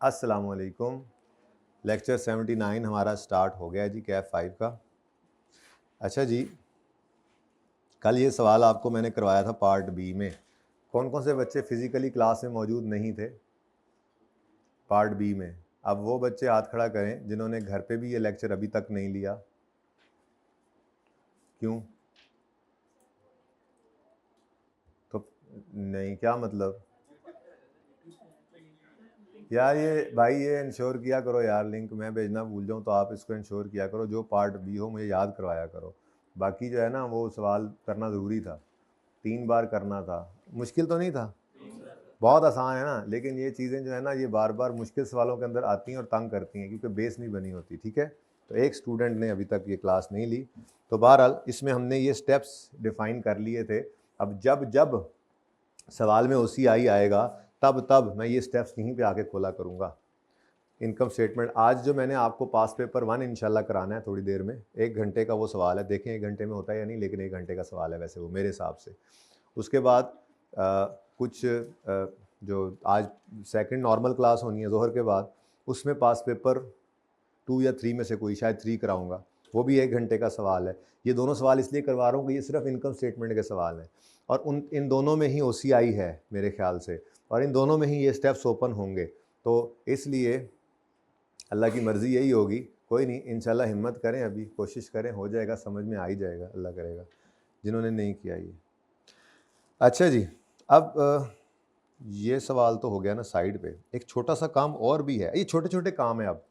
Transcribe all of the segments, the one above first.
अस्सलामुअलैकुम। लेक्चर 79 हमारा स्टार्ट हो गया जी, कैफ 5 का। अच्छा जी, कल ये सवाल आपको मैंने करवाया था पार्ट बी में। कौन कौन से बच्चे फिज़िकली क्लास में मौजूद नहीं थे पार्ट बी में? अब वो बच्चे हाथ खड़ा करें जिन्होंने घर पे भी ये लेक्चर अभी तक नहीं लिया। क्यों? तो नहीं, क्या मतलब यार? ये भाई ये इंश्योर किया करो यार, लिंक मैं भेजना भूल जाऊँ तो आप इसको इंश्योर किया करो, जो पार्ट बी हो मुझे याद करवाया करो। बाकी जो है ना, वो सवाल करना ज़रूरी था, 3 बार करना था। मुश्किल तो नहीं था, बहुत आसान है ना, लेकिन ये चीज़ें जो है ना, ये बार बार मुश्किल सवालों के अंदर आती हैं और तंग करती हैं, क्योंकि बेस नहीं बनी होती। ठीक है, तो एक स्टूडेंट ने अभी तक ये क्लास नहीं ली, तो बहरहाल इसमें हमने ये स्टेप्स डिफ़ाइन कर लिए थे। अब जब जब सवाल में OCI आएगा तब तब मैं ये स्टेप्स यहीं पे आके खोला करूँगा। इनकम स्टेटमेंट आज जो मैंने आपको पास पेपर 1 इंशाल्लाह कराना है थोड़ी देर में, 1 घंटे का वो सवाल है। देखें 1 घंटे में होता है या नहीं, लेकिन 1 घंटे का सवाल है वैसे वो मेरे हिसाब से। उसके बाद कुछ जो आज सेकंड नॉर्मल क्लास होनी है ज़ोहर के बाद, उसमें पास पेपर 2 या 3 में से कोई, शायद 3 कराऊंगा, वो भी 1 घंटे का सवाल है। ये दोनों सवाल इसलिए करवा रहा हूँ कि ये सिर्फ इनकम स्टेटमेंट के सवाल हैं, और इन दोनों में ही OCI है मेरे ख्याल से, और इन दोनों में ही ये स्टेप्स ओपन होंगे। तो इसलिए अल्लाह की मर्ज़ी यही होगी। कोई नहीं, इंशाल्लाह हिम्मत करें, अभी कोशिश करें, हो जाएगा, समझ में आ ही जाएगा, अल्लाह करेगा, जिन्होंने नहीं किया ये। अच्छा जी, अब ये सवाल तो हो गया ना साइड पे। एक छोटा सा काम और भी है, ये छोटे छोटे काम है। अब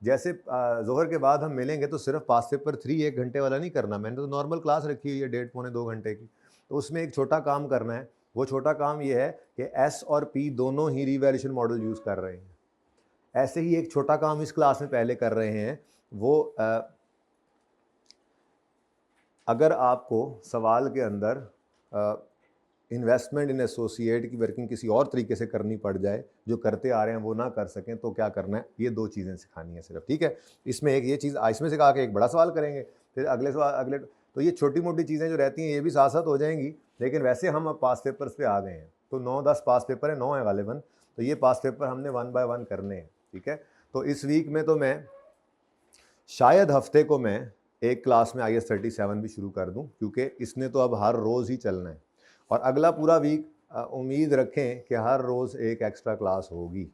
जैसे ज़ोहर के बाद हम मिलेंगे तो सिर्फ पास पेपर 3 1 घंटे वाला नहीं करना, मैंने तो नॉर्मल क्लास रखी हुई है 1.5 पौने 2 घंटे की, तो उसमें एक छोटा काम करना है। वो छोटा काम ये है कि S और P दोनों ही रिवैल्यूएशन मॉडल यूज़ कर रहे हैं। ऐसे ही एक छोटा काम इस क्लास में पहले कर रहे हैं, वो अगर आपको सवाल के अंदर इन्वेस्टमेंट इन एसोसिएट की वर्किंग किसी और तरीके से करनी पड़ जाए, जो करते आ रहे हैं वो ना कर सकें, तो क्या करना है, ये 2 चीज़ें सिखानी है सिर्फ। ठीक है, इसमें एक ये चीज़, इसमें से कहा कि एक बड़ा सवाल करेंगे, फिर अगले सवाल अगले, तो ये छोटी मोटी चीज़ें जो रहती हैं ये भी साथ साथ हो जाएंगी। लेकिन वैसे हम अब पास पेपर्स पे आ गए हैं, तो 9-10 पास पेपर है, 9 है गालिबन, तो ये पास पेपर हमने 1 बाय 1 करने हैं। ठीक है, तो इस वीक में तो मैं शायद हफ्ते को मैं एक क्लास में IS 37 भी शुरू कर दूं, क्योंकि इसने तो अब हर रोज़ ही चलना है, और अगला पूरा वीक उम्मीद रखें कि हर रोज़ एक एक्स्ट्रा क्लास होगी,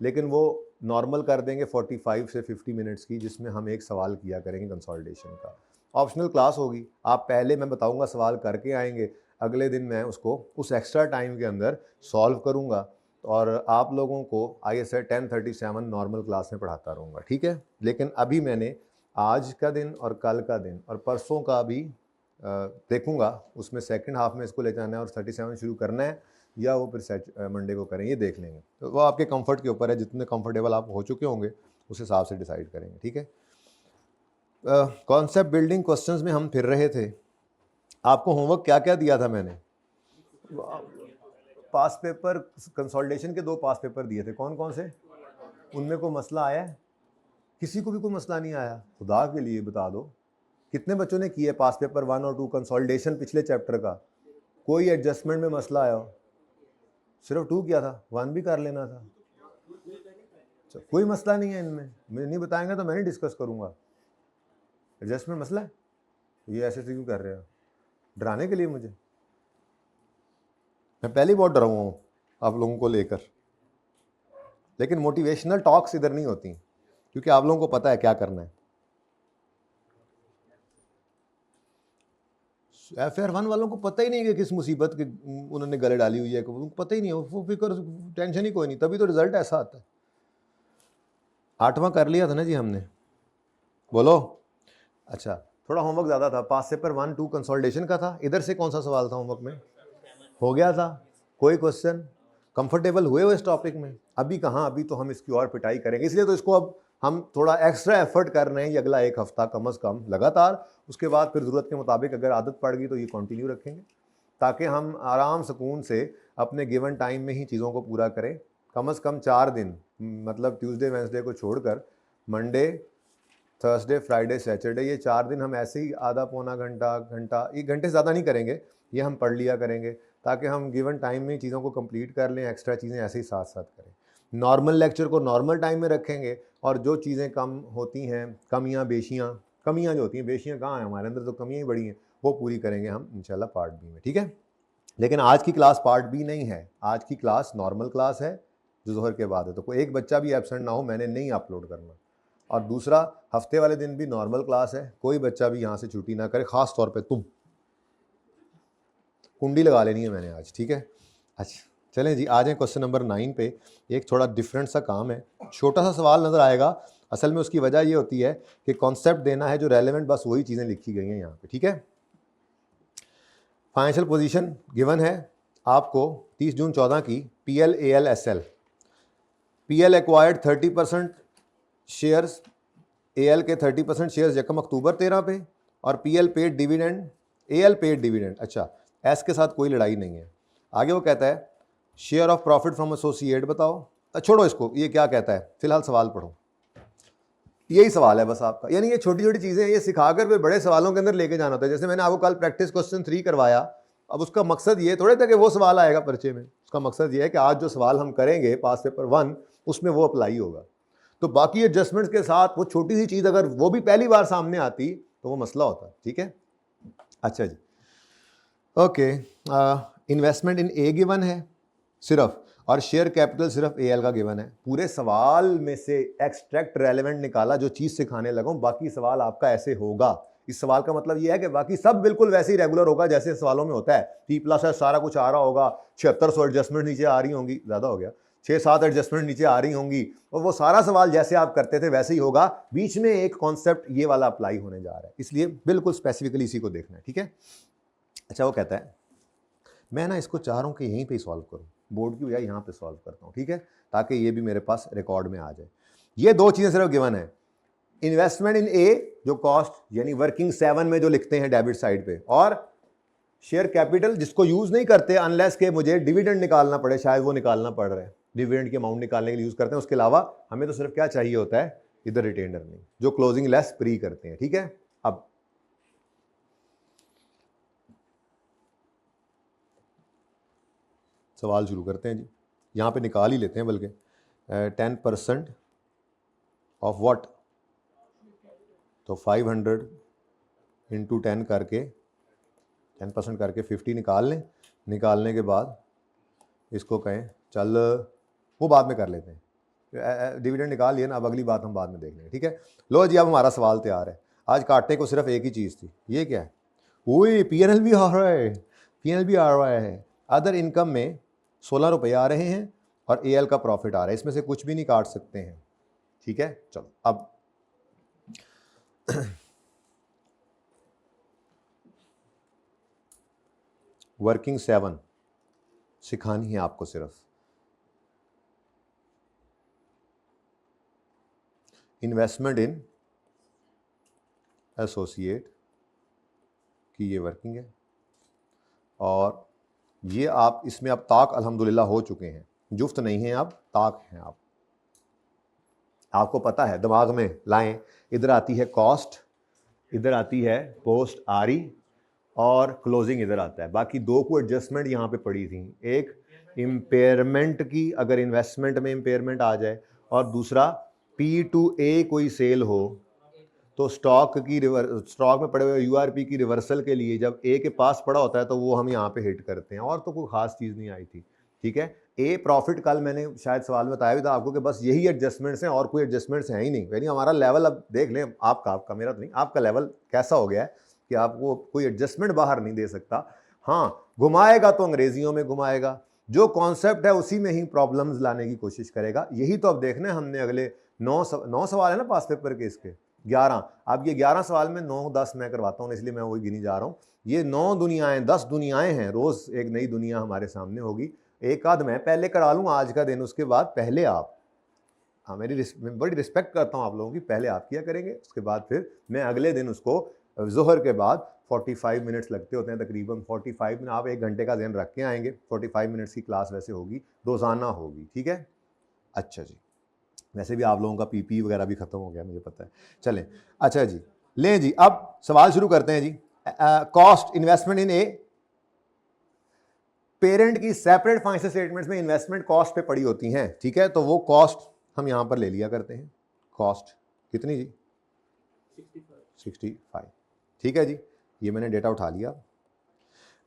लेकिन वो नॉर्मल कर देंगे 45 से 50 मिनट्स की, जिसमें हम एक सवाल किया करेंगे कंसोलिडेशन का। ऑप्शनल क्लास होगी, आप पहले मैं बताऊंगा सवाल करके आएंगे, अगले दिन मैं उसको उस एक्स्ट्रा टाइम के अंदर सॉल्व करूंगा, और आप लोगों को IS 1037 नॉर्मल क्लास में पढ़ाता रहूँगा। ठीक है, लेकिन अभी मैंने आज का दिन और कल का दिन और परसों का भी देखूंगा, उसमें सेकंड हाफ में इसको ले जाना है और 37 शुरू करना है, या वो फिर मंडे को करें, ये देख लेंगे। तो वो आपके कंफर्ट के ऊपर है, जितने कंफर्टेबल आप हो चुके होंगे उस हिसाब से डिसाइड करेंगे। ठीक है, कॉन्सेप्ट बिल्डिंग क्वेश्चंस में हम फिर रहे थे। आपको होमवर्क क्या क्या दिया था मैंने? पास पेपर कंसोलिडेशन के 2 पास पेपर दिए थे, कौन कौन से? उनमें कोई मसला आया है? किसी को भी कोई मसला नहीं आया? खुदा के लिए बता दो, कितने बच्चों ने किए पास पेपर 1 और 2 कंसोलिडेशन पिछले चैप्टर का? कोई एडजस्टमेंट में मसला आया हो? सिर्फ 2 किया था, 1 भी कर लेना था। कोई मसला नहीं है इनमें, मुझे नहीं बताएंगे तो मैं नहीं डिस्कस करूंगा। एडजस्टमेंट मसला है, ये ऐसे क्यों कर रहे हो, डराने के लिए मुझे? मैं पहले ही बहुत डरा हुआ हूँ आप लोगों को लेकर, लेकिन मोटिवेशनल टॉक्स इधर नहीं होती, क्योंकि आप लोगों को पता है क्या करना है। FR1 वालों को पता ही नहीं कि किस मुसीबत के उन्होंने गले डाली हुई है, उनको पता ही नहीं है, वो फिक्र टेंशन ही कोई नहीं, तभी तो रिजल्ट ऐसा आता है। 8वां कर लिया था ना जी हमने, बोलो। अच्छा, थोड़ा होमवर्क ज़्यादा था, पास पेपर 1 2 कंसोलिडेशन का था। इधर से कौन सा सवाल था होमवर्क में? हो गया था। कोई क्वेश्चन? कंफर्टेबल हुए हो इस टॉपिक में? अभी कहाँ, अभी तो हम इसकी और पिटाई करेंगे, इसलिए तो इसको अब हम थोड़ा एक्स्ट्रा एफर्ट कर रहे हैं, ये अगला 1 हफ्ता कम अज़ कम लगातार। उसके बाद फिर ज़रूरत के मुताबिक अगर आदत पड़ गई तो ये कंटिन्यू रखेंगे, ताकि हम आराम सुकून से अपने गिवन टाइम में ही चीज़ों को पूरा करें। कम से कम 4 दिन, मतलब ट्यूसडे वेंसडे को छोड़कर, मंडे थर्सडे फ्राइडे सैटरडे, ये 4 दिन हम ऐसे ही आधा पौना घंटा घंटा, 1 घंटे से ज़्यादा नहीं करेंगे, ये हम पढ़ लिया करेंगे, ताकि हम गिवन टाइम में चीज़ों को कंप्लीट कर लें, एक्स्ट्रा चीज़ें ऐसे ही साथ साथ करें। नॉर्मल लेक्चर को नॉर्मल टाइम में रखेंगे, और जो चीज़ें कम होती हैं, कमियां बेशियां, कमियां जो होती हैं, बेशियां कहाँ हैं हमारे अंदर, तो कमियां ही बड़ी हैं, वो पूरी करेंगे हम इंशाल्लाह पार्ट बी में, ठीक है। लेकिन आज की क्लास पार्ट बी नहीं है, आज की क्लास नॉर्मल क्लास है जो ज़ोहर के बाद है, तो कोई एक बच्चा भी एब्सेंट ना हो, मैंने नहीं अपलोड करना। और दूसरा, हफ्ते वाले दिन भी नॉर्मल क्लास है, कोई बच्चा भी यहाँ से छुट्टी ना करे, ख़ास तौर पे तुम, कुंडी लगा लेनी है मैंने आज, ठीक है। अच्छा चलें जी, आ जाएँ क्वेश्चन नंबर 9 पे। एक थोड़ा डिफरेंट सा काम है, छोटा सा सवाल नज़र आएगा, असल में उसकी वजह ये होती है कि कॉन्सेप्ट देना है जो रेलेवेंट, बस वही चीज़ें लिखी गई हैं यहाँ पे, ठीक है। फाइनेंशियल पोजीशन गिवन है आपको 30 जून 14 की, PL AL SL। PL acquired 30% shares, AL के 30% शेयर्स यकम अक्टूबर 13 पे, और PL paid dividend, AL paid dividend. अच्छा, S के साथ कोई लड़ाई नहीं है। आगे वो कहता है share of profit from associate बताओ, छोड़ो इसको, ये क्या कहता है, फिलहाल सवाल पढ़ो, यही सवाल है बस आपका। यानी ये छोटी छोटी चीज़ें ये सिखाकर फिर बड़े सवालों के अंदर लेके जाना होता है। जैसे मैंने आपको कल प्रैक्टिस क्वेश्चन 3 करवाया, अब उसका मकसद ये थोड़े था कि वो सवाल आएगा पर्चे में, उसका मकसद ये है कि आज जो सवाल हम करेंगे पास पेपर 1 उसमें वो अप्लाई होगा। तो बाकी एडजस्टमेंट्स के साथ वो छोटी सी चीज़ अगर वो भी पहली बार सामने आती तो वो मसला होता, ठीक है। अच्छा जी, okay, investment in a given है सिर्फ, और शेयर कैपिटल सिर्फ AL का गिवन है। पूरे सवाल में से एक्सट्रैक्ट रेलेवेंट निकाला, जो चीज़ सिखाने लगा हूं, बाकी सवाल आपका ऐसे होगा। इस सवाल का मतलब यह है कि बाकी सब बिल्कुल वैसे ही रेगुलर होगा जैसे सवालों में होता है। T+S सारा कुछ आ रहा होगा, 7600 एडजस्टमेंट नीचे आ रही होंगी, ज़्यादा हो गया, 6-7 एडजस्टमेंट नीचे आ रही होंगी, और वो सारा सवाल जैसे आप करते थे वैसे ही होगा। बीच में एक कॉन्सेप्ट ये वाला अप्लाई होने जा रहा है, इसलिए बिल्कुल स्पेसिफिकली इसी को देखना है, ठीक है। अच्छा, वो कहता है मैं ना इसको चाह रहा हूँ कि यहीं पे सॉल्व करूँ, बोर्ड की बजाय यहाँ पे सॉल्व करता हूँ, ठीक है, ताकि ये भी मेरे पास रिकॉर्ड में आ जाए। ये दो चीज़ें सिर्फ गिवन है, इन्वेस्टमेंट इन ए जो कॉस्ट यानी वर्किंग 7 में जो लिखते हैं डेबिट साइड पे, और शेयर कैपिटल जिसको यूज़ नहीं करते अनलेस के मुझे डिविडेंड निकालना पड़े, शायद वो निकालना पड़ रहा है, डिविडेंड की अमाउंट निकालने के लिए यूज़ करते हैं। उसके अलावा हमें तो सिर्फ क्या चाहिए होता है, इधर रिटेन अर्निंग जो क्लोजिंग लेस प्री करते हैं, ठीक है। अब सवाल शुरू करते हैं जी, यहाँ पे निकाल ही लेते हैं बल्कि 10% ऑफ व्हाट, तो 500 इंटू 10 करके 10% करके 50 निकाल लें। निकालने के बाद इसको कहें चल, वो बाद में कर लेते हैं, डिविडेंड निकाल लिया ना, अब अगली बात हम बाद में देख लेंगे, ठीक है। लो जी, अब हमारा सवाल तैयार है। आज काटने को सिर्फ एक ही चीज़ थी, ये क्या है, वही PNL भी आ रहा है, PNL भी आ रहा है। अदर इनकम में 16 रुपये आ रहे हैं और AL का प्रॉफिट आ रहा है, इसमें से कुछ भी नहीं काट सकते हैं, ठीक है। चलो अब वर्किंग 7 सिखानी है आपको सिर्फ। इन्वेस्टमेंट इन एसोसिएट की ये वर्किंग है, और ये आप इसमें अब ताक अल्हम्दुलिल्लाह हो चुके हैं, जुफ्त नहीं है, अब ताक हैं आप, आपको पता है, दिमाग में लाएं। इधर आती है कॉस्ट, इधर आती है पोस्ट आरी, और क्लोजिंग इधर आता है। बाकी दो को एडजस्टमेंट यहाँ पे पड़ी थी, एक इम्पेयरमेंट की, अगर इन्वेस्टमेंट में इम्पेयरमेंट आ जाए, और दूसरा P/A कोई सेल हो तो स्टॉक में पड़े हुए URP की रिवर्सल के लिए जब A के पास पड़ा होता है तो वो हम यहाँ पे हिट करते हैं, और तो कोई खास चीज़ नहीं आई थी, ठीक है। A प्रॉफिट कल मैंने शायद सवाल में बताया भी था आपको कि बस यही एडजस्टमेंट्स हैं और कोई एडजस्टमेंट्स हैं ही नहीं। यानी हमारा लेवल, अब देख लें आपका मेरा तो नहीं, आपका लेवल कैसा हो गया है कि आपको कोई एडजस्टमेंट बाहर नहीं दे सकता। हाँ, घुमाएगा तो अंग्रेजियों में घुमाएगा, जो कॉन्सेप्ट है उसी में ही प्रॉब्लम्स लाने की कोशिश करेगा। यही तो अब देखना है हमने, अगले 9 सवाल है ना पास पेपर के, इसके 11। अब ये 11 सवाल में 9-10 मैं करवाता हूँ, इसलिए मैं वही गिनी जा रहा हूँ। ये 9 दुनियाएं 10 दुनियाएं हैं, रोज एक नई दुनिया हमारे सामने होगी। एक आध मैं पहले करा लूँ आज का दिन, उसके बाद पहले आप। हाँ, मैं बड़ी रिस्पेक्ट करता हूँ आप लोगों की, पहले आप किया करेंगे, उसके बाद फिर मैं अगले दिन उसको, जोहर के बाद 45 मिनट्स लगते होते हैं तकरीबन, 45 मिनट आप 1 घंटे का दिन रख के आएंगे, 45 मिनट्स की क्लास वैसे होगी, रोज़ाना होगी, ठीक है। अच्छा जी, वैसे भी आप लोगों का PP वगैरह भी खत्म हो गया, मुझे पता है। चलें, अच्छा जी, लें जी, अब सवाल शुरू करते हैं जी। Cost investment in A, parent की सेपरेट फाइनेंशियल स्टेटमेंट्स में इन्वेस्टमेंट कॉस्ट पे पड़ी होती हैं, ठीक है, तो वो कॉस्ट हम यहां पर ले लिया करते हैं। कॉस्ट कितनी जी? 65। ठीक है जी, ये मैंने डेटा उठा लिया।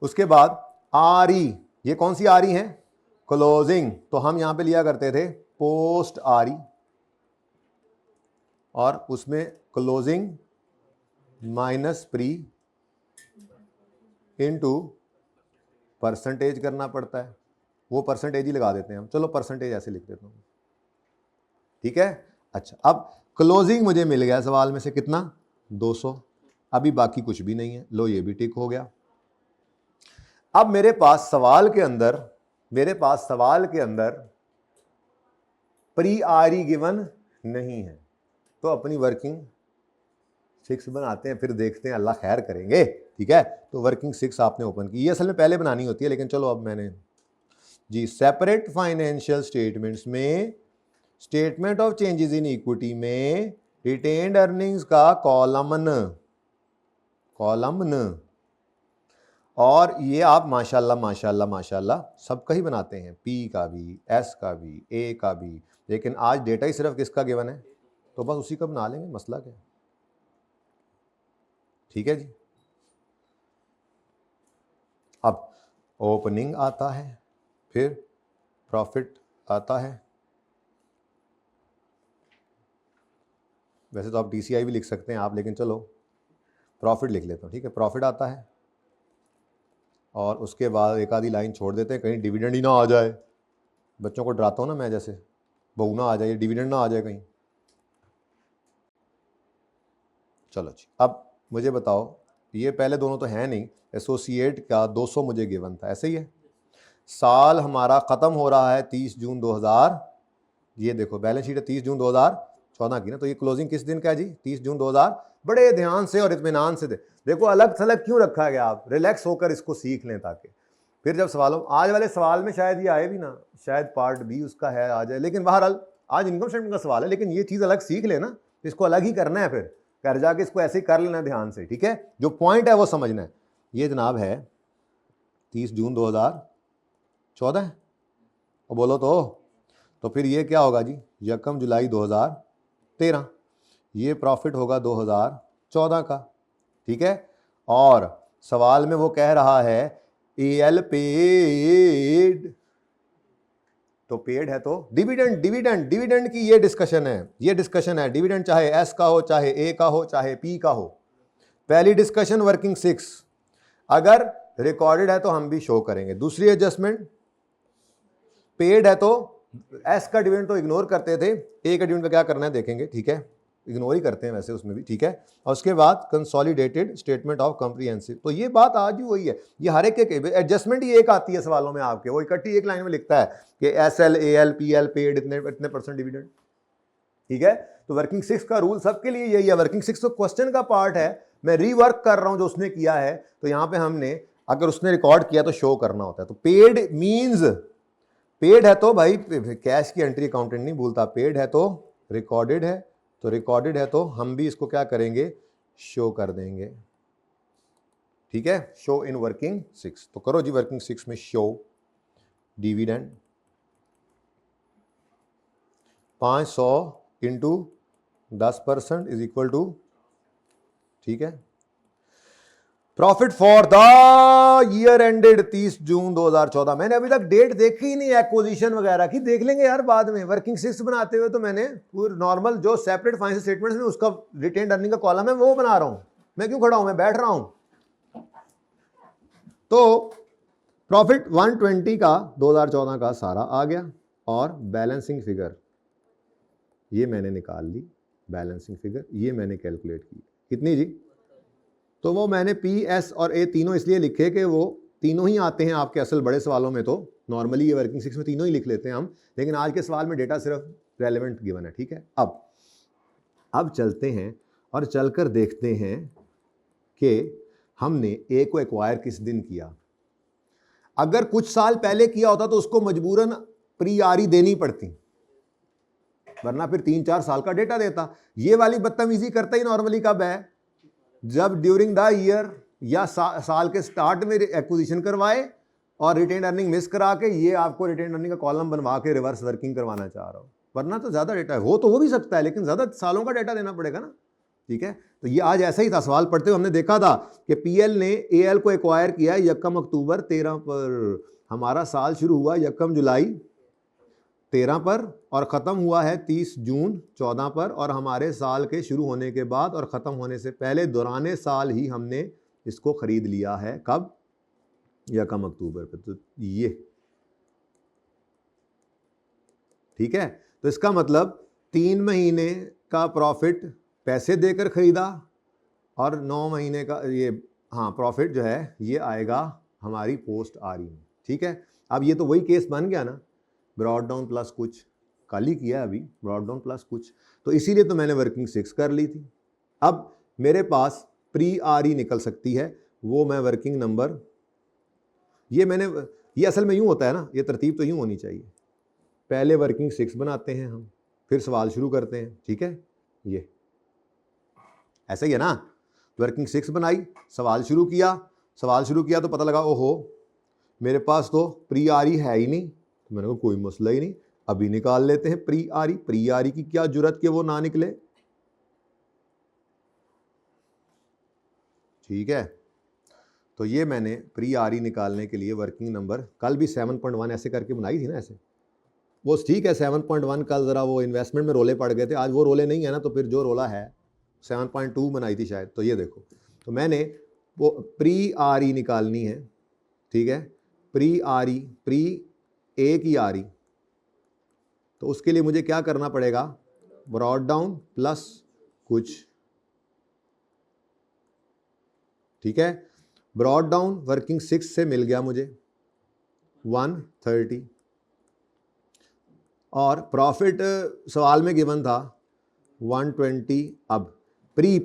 उसके बाद आरई, ये कौन सी आरई है? क्लोजिंग, तो हम यहां पे लिया करते थे पोस्ट आरई, और उसमें closing minus pre into percentage करना पड़ता है, वो परसेंटेज ही लगा देते हैं हम, चलो परसेंटेज ऐसे लिख देता हूं, ठीक है। अच्छा, अब क्लोजिंग मुझे मिल गया सवाल में से कितना? 200। अभी बाकी कुछ भी नहीं है, लो ये भी टिक हो गया। अब मेरे पास सवाल के अंदर प्री आरई गिवन नहीं है, तो अपनी वर्किंग 6 बनाते हैं, फिर देखते हैं, अल्लाह खैर करेंगे, ठीक है। तो वर्किंग 6 आपने ओपन की, ये असल में पहले बनानी होती है, लेकिन चलो अब मैंने जी सेपरेट फाइनेंशियल स्टेटमेंट्स में statement of changes in equity में रिटेन्ड अर्निंग्स का कॉलमन, और ये आप माशाल्लाह सबका ही बनाते हैं, पी का भी, एस का भी, ए का भी, लेकिन आज डेटा ही सिर्फ किसका गिवन है, तो बस उसी का बना लेंगे, मसला क्या है, ठीक है जी। अब ओपनिंग आता है, फिर प्रॉफिट आता है, वैसे तो आप DCI भी लिख सकते हैं आप, लेकिन चलो प्रॉफिट लिख लेता हूँ, ठीक है। प्रॉफिट आता है, और उसके बाद एक आधी लाइन छोड़ देते हैं, कहीं डिविडेंड ही ना आ जाए, बच्चों को डराता हूँ ना मैं, जैसे बहू ना आ जाए, डिविडेंड ना आ जाए कहीं। चलो जी, अब मुझे बताओ, ये पहले दोनों तो हैं नहीं, एसोसिएट का 200 मुझे गिवन था, ऐसे ही है। साल हमारा ख़त्म हो रहा है 30 जून 2000, ये देखो बैलेंस शीट है 30 जून 2014 की ना, तो ये क्लोजिंग किस दिन का है जी? 30 जून 2000। बड़े ध्यान से और इत्मीनान से देखो, अलग थलग क्यों रखा गया, आप रिलैक्स होकर इसको सीख लें, ताकि फिर जब सवालों, आज वाले सवाल में शायद ये आए भी ना, शायद पार्ट बी उसका है आ जाए, लेकिन बहरहाल आज इनकम स्टेटमेंट का सवाल है, लेकिन ये चीज़ अलग सीख लेना, इसको अलग ही करना है, फिर घर जाके इसको ऐसे ही कर लेना ध्यान से, ठीक है। जो पॉइंट है वो समझना है। ये जनाब है 30 जून 2014, और बोलो तो फिर ये क्या होगा जी? 1 जुलाई 2013, ये प्रॉफिट होगा 2014 का, ठीक है। और सवाल में वो कह रहा है AL पेड, तो पेड है तो डिविडेंड की ये डिस्कशन है, डिविडेंड चाहे S का हो, चाहे A का हो, चाहे P का हो। पहली डिस्कशन वर्किंग 6, अगर रिकॉर्डेड है तो हम भी शो करेंगे। दूसरी एडजस्टमेंट, पेड है तो S का डिविडेंड तो इग्नोर करते थे, A का डिविडेंड का क्या करना है देखेंगे, ठीक है, इग्नोर ही करते हैं वैसे उसमें भी, ठीक है। और उसके बाद कंसोलिडेटेड स्टेटमेंट ऑफ कॉम्प्रिहेंसिव, तो ये बात आज भी वही है, ये हर एक एडजस्टमेंट ही एक आती है सवालों में आपके, वो इकट्ठी एक लाइन में लिखता है कि SL AL PL पेड इतने परसेंट डिविडेंड, ठीक है। तो वर्किंग 6 का रूल सबके लिए यही है। वर्किंग 6 तो क्वेश्चन का पार्ट है, मैं रीवर्क कर रहा हूं जो उसने किया है, तो यहां पे हमने अगर उसने रिकॉर्ड किया तो शो करना होता है। तो पेड मींस, पेड है तो भाई कैश की एंट्री अकाउंटेंट नहीं भूलता, पेड है तो रिकॉर्डेड है, तो रिकॉर्डेड है तो हम भी इसको क्या करेंगे, शो कर देंगे, ठीक है। शो इन वर्किंग 6, तो करो जी वर्किंग 6 में show dividend 500 into 10% is equal to, ठीक है, profit for the year ended 30 June 2014। मैंने अभी तक डेट देखी ही नहीं एक्विजिशन वगैरह की, देख लेंगे यार बाद में। वर्किंग 6 बनाते हुए तो मैंने पूरा नॉर्मल जो सेपरेट फाइनेंशियल स्टेटमेंट्स में उसका रिटेन्ड अर्निंग का कॉलम है वो बना रहा हूं। मैं क्यों खड़ा हूं, मैं बैठ रहा हूं। तो प्रॉफिट 120 का 2014 का सारा आ गया, और बैलेंसिंग फिगर ये मैंने निकाल ली, बैलेंसिंग फिगर ये मैंने कैलकुलेट की, कितनी जी? तो वो मैंने P, S और A तीनों इसलिए लिखे कि वो तीनों ही आते हैं आपके असल बड़े सवालों में, तो नॉर्मली ये वर्किंग 6 में तीनों ही लिख लेते हैं हम, लेकिन आज के सवाल में डेटा सिर्फ रेलेवेंट गिवन है, ठीक है। अब चलते हैं और चलकर देखते हैं कि हमने A को एक्वायर किस दिन किया। अगर कुछ साल पहले किया होता तो उसको मजबूरन प्री आरई देनी पड़ती, वरना फिर 3-4 साल का डेटा देता। ये वाली बदतमीजी करता ही नॉर्मली कब है, जब ड्यूरिंग द ईयर या साल के स्टार्ट में एक्विजिशन करवाए और रिटेन अर्निंग मिस करा के ये आपको रिटेन अर्निंग का कॉलम बनवा के रिवर्स वर्किंग करवाना चाह रहा हूँ, वरना तो ज़्यादा डेटा है, हो भी सकता है लेकिन ज़्यादा सालों का डेटा देना पड़ेगा ना। ठीक है, तो ये आज ऐसा ही था, सवाल पढ़ते हुए हमने देखा था कि पीएल ने एएल को एक्वायर किया 1 अक्टूबर 13 पर, हमारा साल शुरू हुआ 1 जुलाई 13 पर और ख़त्म हुआ है 30 जून 14 पर, और हमारे साल के शुरू होने के बाद और ख़त्म होने से पहले दौराने साल ही हमने इसको ख़रीद लिया है। कब? 1 अक्टूबर पर। तो ये ठीक है, तो इसका मतलब 3 महीने का प्रॉफिट पैसे देकर ख़रीदा और 9 महीने का ये प्रॉफिट जो है ये आएगा हमारी पोस्ट आरई में। ठीक है, अब ये तो वही केस बन गया ना, ब्रॉड डाउन प्लस कुछ, कल ही किया अभी, ब्रॉड डाउन प्लस कुछ, तो इसीलिए तो मैंने वर्किंग 6 कर ली थी। अब मेरे पास प्री आरई निकल सकती है, वो मैं वर्किंग नंबर, ये असल में यूँ होता है ना, ये तरतीब तो यूँ होनी चाहिए, पहले वर्किंग 6 बनाते हैं हम, फिर सवाल शुरू करते हैं। ठीक है, ये ऐसा ही है ना, वर्किंग 6 बनाई, सवाल शुरू किया तो पता लगा ओहो मेरे पास तो प्री आरई है ही नहीं, तो मैंने कहा कोई मसला ही नहीं, अभी निकाल लेते हैं प्री आरई की क्या जरूरत कि वो ना निकले। ठीक है, तो ये मैंने प्री आरई निकालने के लिए वर्किंग नंबर कल भी 7.1 ऐसे करके बनाई थी ना, ऐसे वो ठीक है। 7.1 कल ज़रा वो इन्वेस्टमेंट में रोले पड़ गए थे, आज वो रोले नहीं है ना, तो फिर जो रोला है 7.2 बनाई थी शायद। तो ये देखो, तो मैंने वो प्री आरई निकालनी है। ठीक है, प्री आरई, प्री ए की आरई, तो उसके लिए मुझे क्या करना पड़ेगा, ब्रॉड डाउन प्लस कुछ। ठीक है, ब्रॉड डाउन वर्किंग 6 से मिल गया मुझे 130, और प्रॉफिट सवाल में गिवन था 120। अब प्री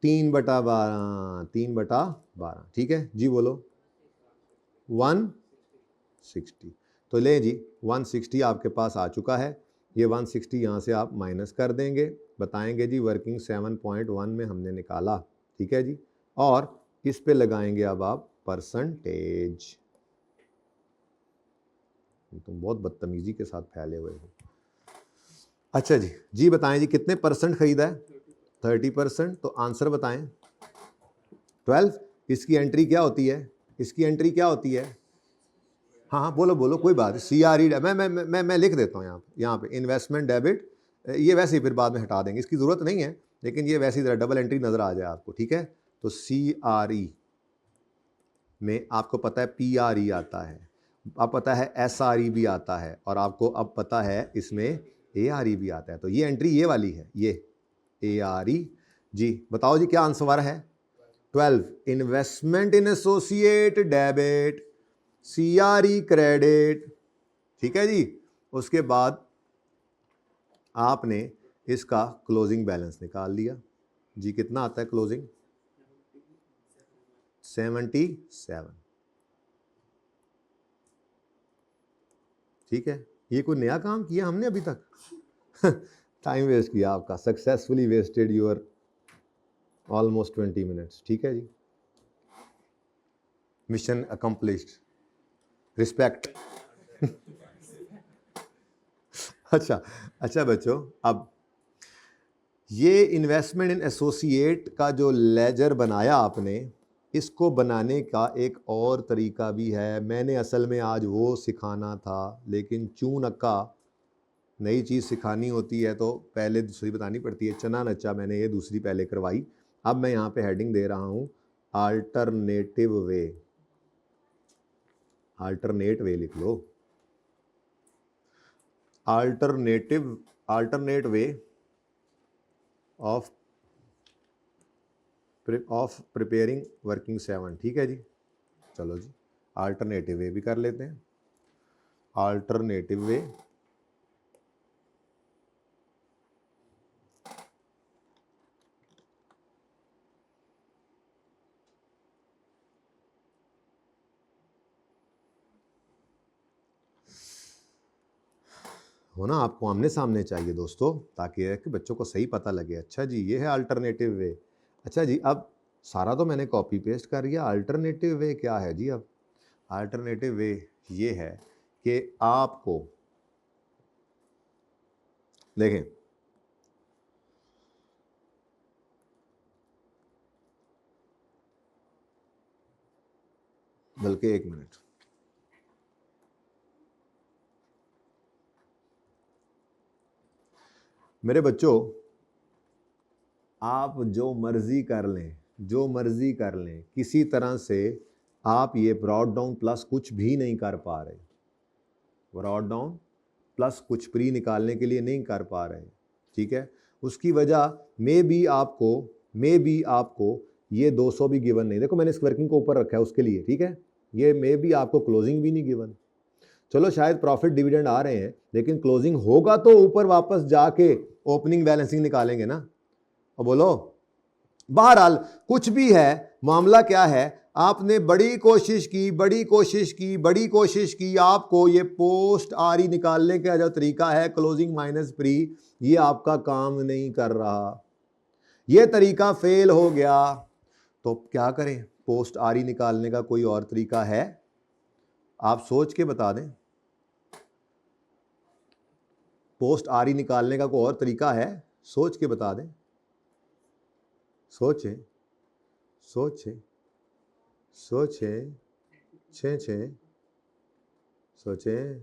3/12। ठीक है जी, बोलो 160। तो ले जी 160 आपके पास आ चुका है, ये 160 यहाँ से आप माइनस कर देंगे, बताएंगे जी वर्किंग 7.1 में हमने निकाला। ठीक है जी, और इस पे लगाएंगे अब आप परसेंटेज। तुम बहुत बदतमीजी के साथ फैले हुए हो। अच्छा जी बताएं जी कितने परसेंट खरीदा है? 30%। तो आंसर बताएं। 12। इसकी एंट्री क्या होती है? हाँ बोलो कोई बात। CRE मैं लिख देता हूँ यहाँ पे इन्वेस्टमेंट डेबिट, ये वैसे ही फिर बाद में हटा देंगे, इसकी ज़रूरत नहीं है, लेकिन ये वैसे ही ज़रा डबल एंट्री नज़र आ जाए आपको। ठीक है, तो CRE में आपको पता है PRE आता है, अब पता है SRE भी आता है, और आपको अब पता है इसमें ARE भी आता है। तो ये एंट्री ये वाली है, ये ARE जी। बताओ जी क्या आंसर है? 12। Investment in associate debit, CRE credit. ठीक है जी, उसके बाद आपने इसका क्लोजिंग बैलेंस निकाल लिया जी। कितना आता है क्लोजिंग? 77। ठीक है, ये कोई नया काम किया हमने अभी तक? टाइम वेस्ट किया आपका, successfully wasted your almost 20 minutes. ठीक है जी, मिशन अकम्प्लिश्ड, रिस्पेक्ट। अच्छा बच्चों, अब ये इन्वेस्टमेंट इन एसोसिएट का जो लेजर बनाया आपने, इसको बनाने का एक और तरीका भी है। मैंने असल में आज वो सिखाना था, लेकिन चून अक्का नई चीज़ सिखानी होती है तो पहले दूसरी बतानी पड़ती है। चना नच्चा मैंने ये दूसरी पहले करवाई। अब मैं यहाँ पे हेडिंग दे रहा हूँ अल्टरनेटिव वे। अल्टरनेट वे लिख लो, alternate way of preparing working 7। ठीक है जी, चलो जी अल्टरनेटिव वे भी कर लेते हैं। अल्टरनेटिव वे होना आपको आमने सामने चाहिए दोस्तों, ताकि कि बच्चों को सही पता लगे। अच्छा जी, ये है अल्टरनेटिव वे। अच्छा जी, अब सारा तो मैंने कॉपी पेस्ट कर दिया। अल्टरनेटिव वे क्या है जी? अब अल्टरनेटिव वे ये है कि आपको देखें, बल्कि एक मिनट, मेरे बच्चों, आप जो मर्जी कर लें, जो मर्जी कर लें, किसी तरह से आप ये ब्रॉड डाउन प्लस कुछ भी नहीं कर पा रहे। ब्रॉड डाउन प्लस कुछ प्री निकालने के लिए नहीं कर पा रहे, ठीक है। उसकी वजह मे बी आपको ये 200 भी गिवन नहीं, देखो मैंने इस वर्किंग को ऊपर रखा है उसके लिए, ठीक है। ये मे बी आपको क्लोजिंग भी नहीं गिवन। चलो शायद प्रॉफिट डिविडेंड आ रहे हैं, लेकिन क्लोजिंग होगा तो ऊपर वापस जाके ओपनिंग बैलेंसिंग निकालेंगे ना। और बोलो, बहरहाल कुछ भी है, मामला क्या है, आपने बड़ी कोशिश की, आपको ये पोस्ट आरी निकालने का जो तरीका है क्लोजिंग माइनस प्री, ये आपका काम नहीं कर रहा, ये तरीका फेल हो गया। तो क्या करें? पोस्ट आरी निकालने का कोई और तरीका है? आप सोच के बता दें। पोस्ट आरी निकालने का कोई और तरीका है? सोच के बता दें। सोचें सोचें सोचें सोचें।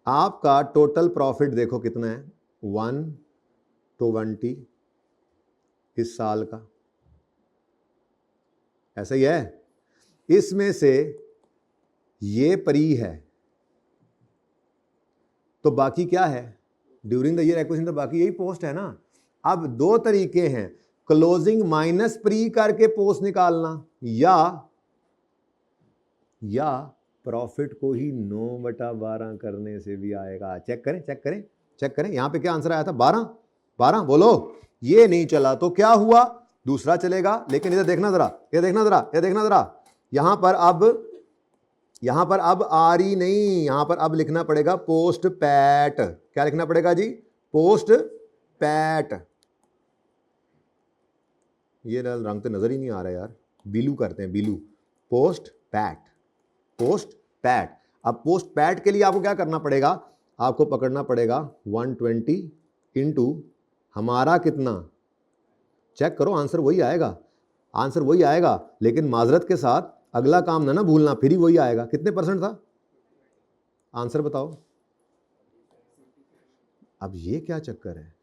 आपका टोटल प्रॉफिट देखो कितना है, 120 इस साल का, ऐसा ही है। इसमें से ये प्री है, तो बाकी क्या है? ड्यूरिंग द ईयर एक्विजिशन, तो बाकी यही पोस्ट है ना। अब दो तरीके हैं, क्लोजिंग माइनस प्री करके पोस्ट निकालना, या प्रॉफिट को ही 9/12 करने से भी आएगा। चेक करें यहां पे क्या आंसर आया था, 12। बोलो, ये नहीं चला तो क्या हुआ? दूसरा चलेगा। लेकिन इधर देखना जरा, यहां पर अब आरी नहीं, यहां पर अब लिखना पड़ेगा पोस्ट पैट। क्या लिखना पड़ेगा जी? Post PAT. ये रंग तो नजर ही नहीं आ रहा यार, बिलू करते हैं, बिलू। Post PAT. अब पोस्ट पैट के लिए आपको क्या करना पड़ेगा? आपको पकड़ना पड़ेगा 120 इंटू हमारा कितना, चेक करो, आंसर वही आएगा, लेकिन माजरत के साथ अगला काम ना भूलना, फिर ही वही आएगा। कितने परसेंट था? आंसर बताओ। अब ये क्या चक्कर है?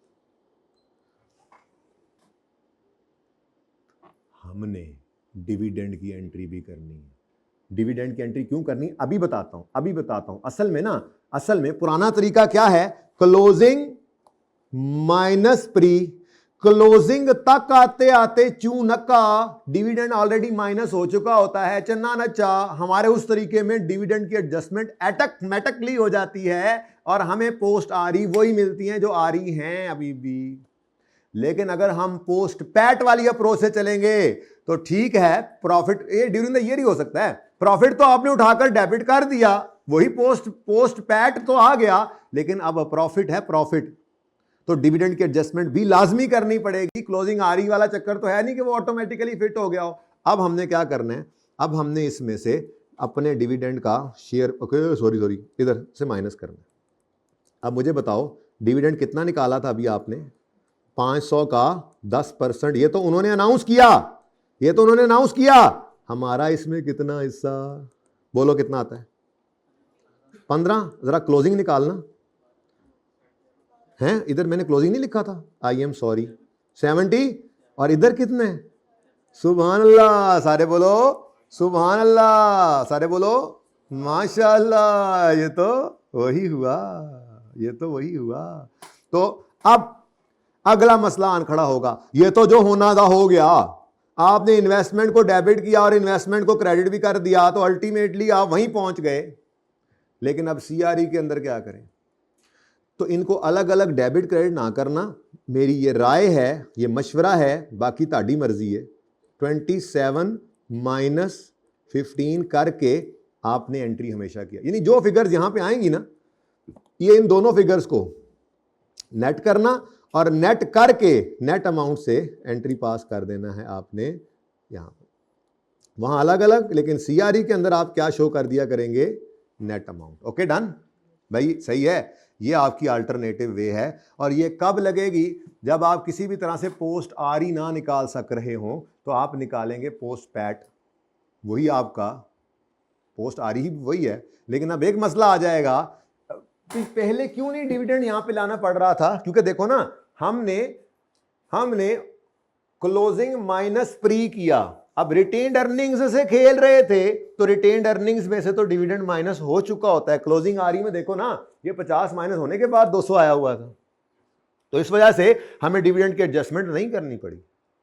हमने डिविडेंड की एंट्री भी करनी है। डिविडेंड की एंट्री क्यों करनी, अभी बताता हूं। असल में पुराना तरीका क्या है? Closing minus pre. क्लोजिंग तक आते आते चू नक्का डिविडेंड ऑलरेडी माइनस हो चुका होता है, चन्ना नच्चा। हमारे उस तरीके में डिविडेंड की एडजस्टमेंट ऑटोमेटिकली हो जाती है और हमें पोस्ट आरी वही मिलती हैं जो आरी हैं अभी भी। लेकिन अगर हम पोस्ट पैट वाली अप्रोच से चलेंगे तो ठीक है, प्रॉफिट ये ड्यूरिंग द ईयर ही हो सकता है। प्रॉफिट तो आपने उठाकर डेबिट कर दिया, वही पोस्ट पैट तो आ गया, लेकिन अब प्रॉफिट है, प्रॉफिट तो डिविडेंड की एडजस्टमेंट भी लाजमी करनी पड़ेगी। क्लोजिंग आरी वाला चक्कर तो है नहीं कि वो ऑटोमेटिकली फिट हो गया हो। अब हमने क्या करना है? अब हमने इसमें से अपने डिविडेंड का शेयर, सॉरी इधर से माइनस करना है। अब मुझे बताओ, डिविडेंड कितना निकाला था अभी आपने? 500 का 10%। ये तो उन्होंने अनाउंस किया, हमारा इसमें कितना हिस्सा? बोलो कितना आता है? 15। जरा क्लोजिंग निकालना है, इधर मैंने क्लोजिंग नहीं लिखा था, आई एम सॉरी। 70 और इधर कितने? सुभान अल्लाह, सारे बोलो सुभान अल्लाह, सारे बोलो माशाअल्लाह। ये तो वही हुआ। तो अब अगला मसला आन खड़ा होगा। ये तो जो होना था हो गया, आपने इन्वेस्टमेंट को डेबिट किया और इन्वेस्टमेंट को क्रेडिट भी कर दिया, तो अल्टीमेटली आप वहीं पहुंच गए। लेकिन अब सीआरई के अंदर क्या करें? तो इनको अलग अलग डेबिट क्रेडिट ना करना, मेरी ये राय है, ये मशवरा है, बाकी ताड़ी मर्जी है। 27 माइनस 15 करके आपने एंट्री हमेशा किया, यानी जो फिगर्स यहां पे आएंगी ना, ये इन दोनों फिगर्स को नेट करना और नेट करके नेट अमाउंट से एंट्री पास कर देना है आपने यहां पर, वहां अलग अलग, लेकिन सीआरई के अंदर आप क्या शो कर दिया करेंगे, नेट अमाउंट। ओके डन भाई, सही है, ये आपकी अल्टरनेटिव वे है। और ये कब लगेगी, जब आप किसी भी तरह से पोस्ट आरई ना निकाल सक रहे हो तो आप निकालेंगे पोस्ट पैट, वही आपका पोस्ट आरई ही वही है। लेकिन अब एक मसला आ जाएगा, पहले क्यों नहीं डिविडेंड यहां पे लाना पड़ रहा था, क्योंकि देखो ना, हमने क्लोजिंग माइनस प्री किया, अब रिटेन्ड अर्निंग्स से खेल रहे थे तो रिटेन्ड अर्निंग्स में से तो डिविडेंड माइनस हो चुका होता है। क्लोजिंग आरई में देखो ना, ये 50 माइनस होने के बाद 200 आया हुआ था, तो इस वजह से हमें डिविडेंड की एडजस्टमेंट नहीं करनी पड़ी,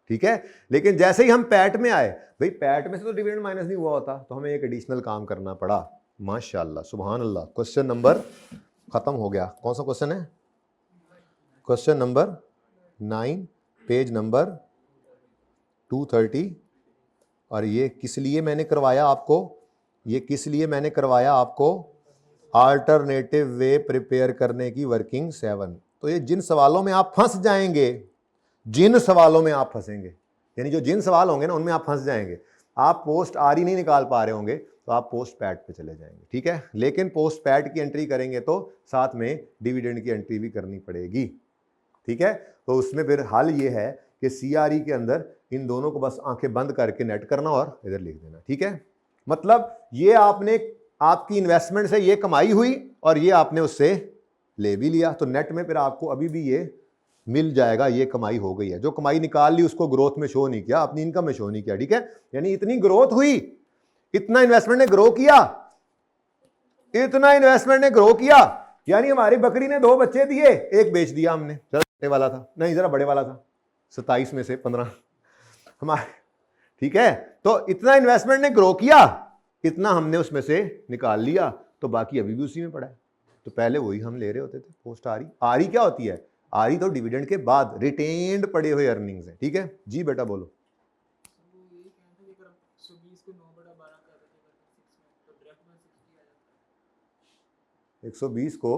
ठीक है। लेकिन जैसे ही हम पैट में आए, भाई पैट में से तो डिविडेंड माइनस नहीं हुआ होता, तो हमें एक एडिशनल काम करना पड़ा। माशाल्लाह, सुभान अल्लाह। क्वेश्चन नंबर खत्म हो गया। कौन सा क्वेश्चन है, क्वेश्चन नंबर 9, पेज नंबर 230। और ये किस लिए मैंने करवाया आपको, ये किस लिए मैंने करवाया आपको, अल्टरनेटिव वे प्रिपेयर करने की वर्किंग 7। तो ये जिन सवालों में आप फंस जाएंगे, जिन सवालों में आप फंसेंगे, यानी जो जिन सवाल होंगे ना उनमें आप फंस जाएंगे, आप पोस्ट आरई नहीं निकाल पा रहे होंगे तो आप पोस्ट पैट पे चले जाएंगे, ठीक है। लेकिन पोस्ट पैट की एंट्री करेंगे तो साथ में डिविडेंड की एंट्री भी करनी पड़ेगी, ठीक है। तो उसमें फिर हल ये है कि सीआरई के अंदर इन दोनों को बस आंखें बंद करके नेट करना और इधर लिख देना, ठीक है। मतलब ये आपने, आपकी इन्वेस्टमेंट से ये कमाई हुई और ये आपने उससे ले भी लिया, तो नेट में फिर आपको अभी भी ये मिल जाएगा, ये कमाई हो गई है। जो कमाई निकाल ली उसको ग्रोथ में शो नहीं किया, अपनी इनकम में शो नहीं किया, ठीक है। यानी इतनी ग्रोथ हुई, इतना इन्वेस्टमेंट ने ग्रो किया, इतना इन्वेस्टमेंट ने ग्रो किया, यानी हमारी बकरी ने 2 बच्चे दिए, एक बेच दिया हमने, जरा छोटे वाला था, नहीं जरा बड़े वाला था, 27 में से 15 हमारे, ठीक है। तो इतना इन्वेस्टमेंट ने ग्रो किया, इतना हमने उसमें से निकाल लिया, तो बाकी अभी भी उसी में पड़ा है। तो पहले वही हम ले रहे होते थे पोस्ट आरई। आरई क्या होती है, आरई तो डिविडेंड के बाद रिटेन्ड पड़े हुए अर्निंग्स है, ठीक है जी। बेटा बोलो। 120 को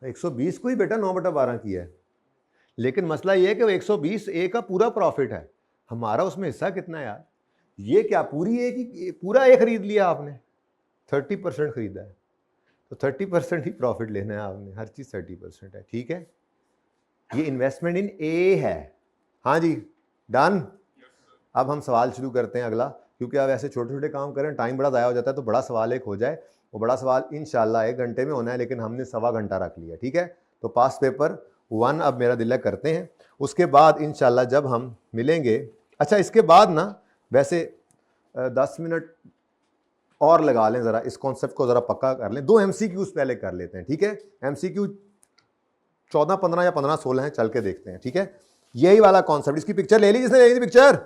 120 को ही बेटा 9/12 किया है, लेकिन मसला ये है कि 120 ए का पूरा प्रॉफिट है, हमारा उसमें हिस्सा कितना है यार। ये क्या पूरी ए की, पूरा ए खरीद लिया आपने, 30% खरीदा है, तो 30% ही प्रॉफिट लेना है आपने, हर चीज 30% है, ठीक है। ये इन्वेस्टमेंट इन ए है। हाँ जी डन। अब हम सवाल शुरू करते हैं अगला, क्योंकि अब ऐसे छोटे छोटे काम करें टाइम बड़ा ज़ाया हो जाता है, तो बड़ा सवाल एक हो जाए। वो बड़ा सवाल इंशाल्लाह 1 घंटे में होना है, लेकिन हमने 1.25 घंटा रख लिया, ठीक है। तो पास पेपर 1 अब मेरा दिल है करते हैं, उसके बाद इंशाल्लाह जब हम मिलेंगे, अच्छा इसके बाद ना वैसे 10 मिनट और लगा लें, ज़रा इस कॉन्सेप्ट को ज़रा पक्का कर लें। 2 MCQs पहले कर लेते हैं, ठीक है। MCQ 14, 15 या 15, 16 हैं, चल के देखते हैं, ठीक है। यही वाला कॉन्सेप्ट, इसकी पिक्चर ले ली जिसने ले ली पिक्चर,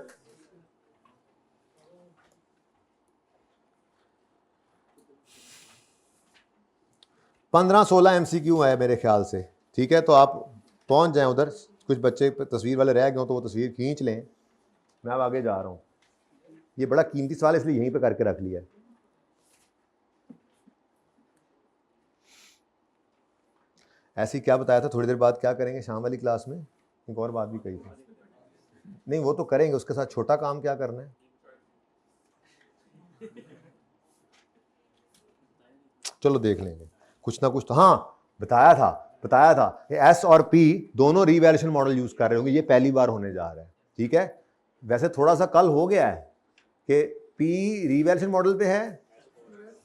पंद्रह 16 MCQ है मेरे ख्याल से, ठीक है। तो आप पहुंच जाएं उधर, कुछ बच्चे तस्वीर वाले रह गए हो तो वो तस्वीर खींच लें। मैं अब आगे जा रहा हूं, ये बड़ा कीमती सवाल इसलिए यहीं पे करके रख लिया है। ऐसी क्या बताया था, थोड़ी देर बाद क्या करेंगे शाम वाली क्लास में, एक और बात भी कही थी, नहीं वो तो करेंगे, उसके साथ छोटा काम क्या करना है, चलो देख लेंगे कुछ ना कुछ। तो हाँ बताया था कि एस और पी दोनों रीवैल्यूएशन मॉडल यूज कर रहे होंगे, ये पहली बार होने जा रहा है, ठीक है। वैसे थोड़ा सा कल हो गया है कि पी रीवैल्यूएशन मॉडल पे है,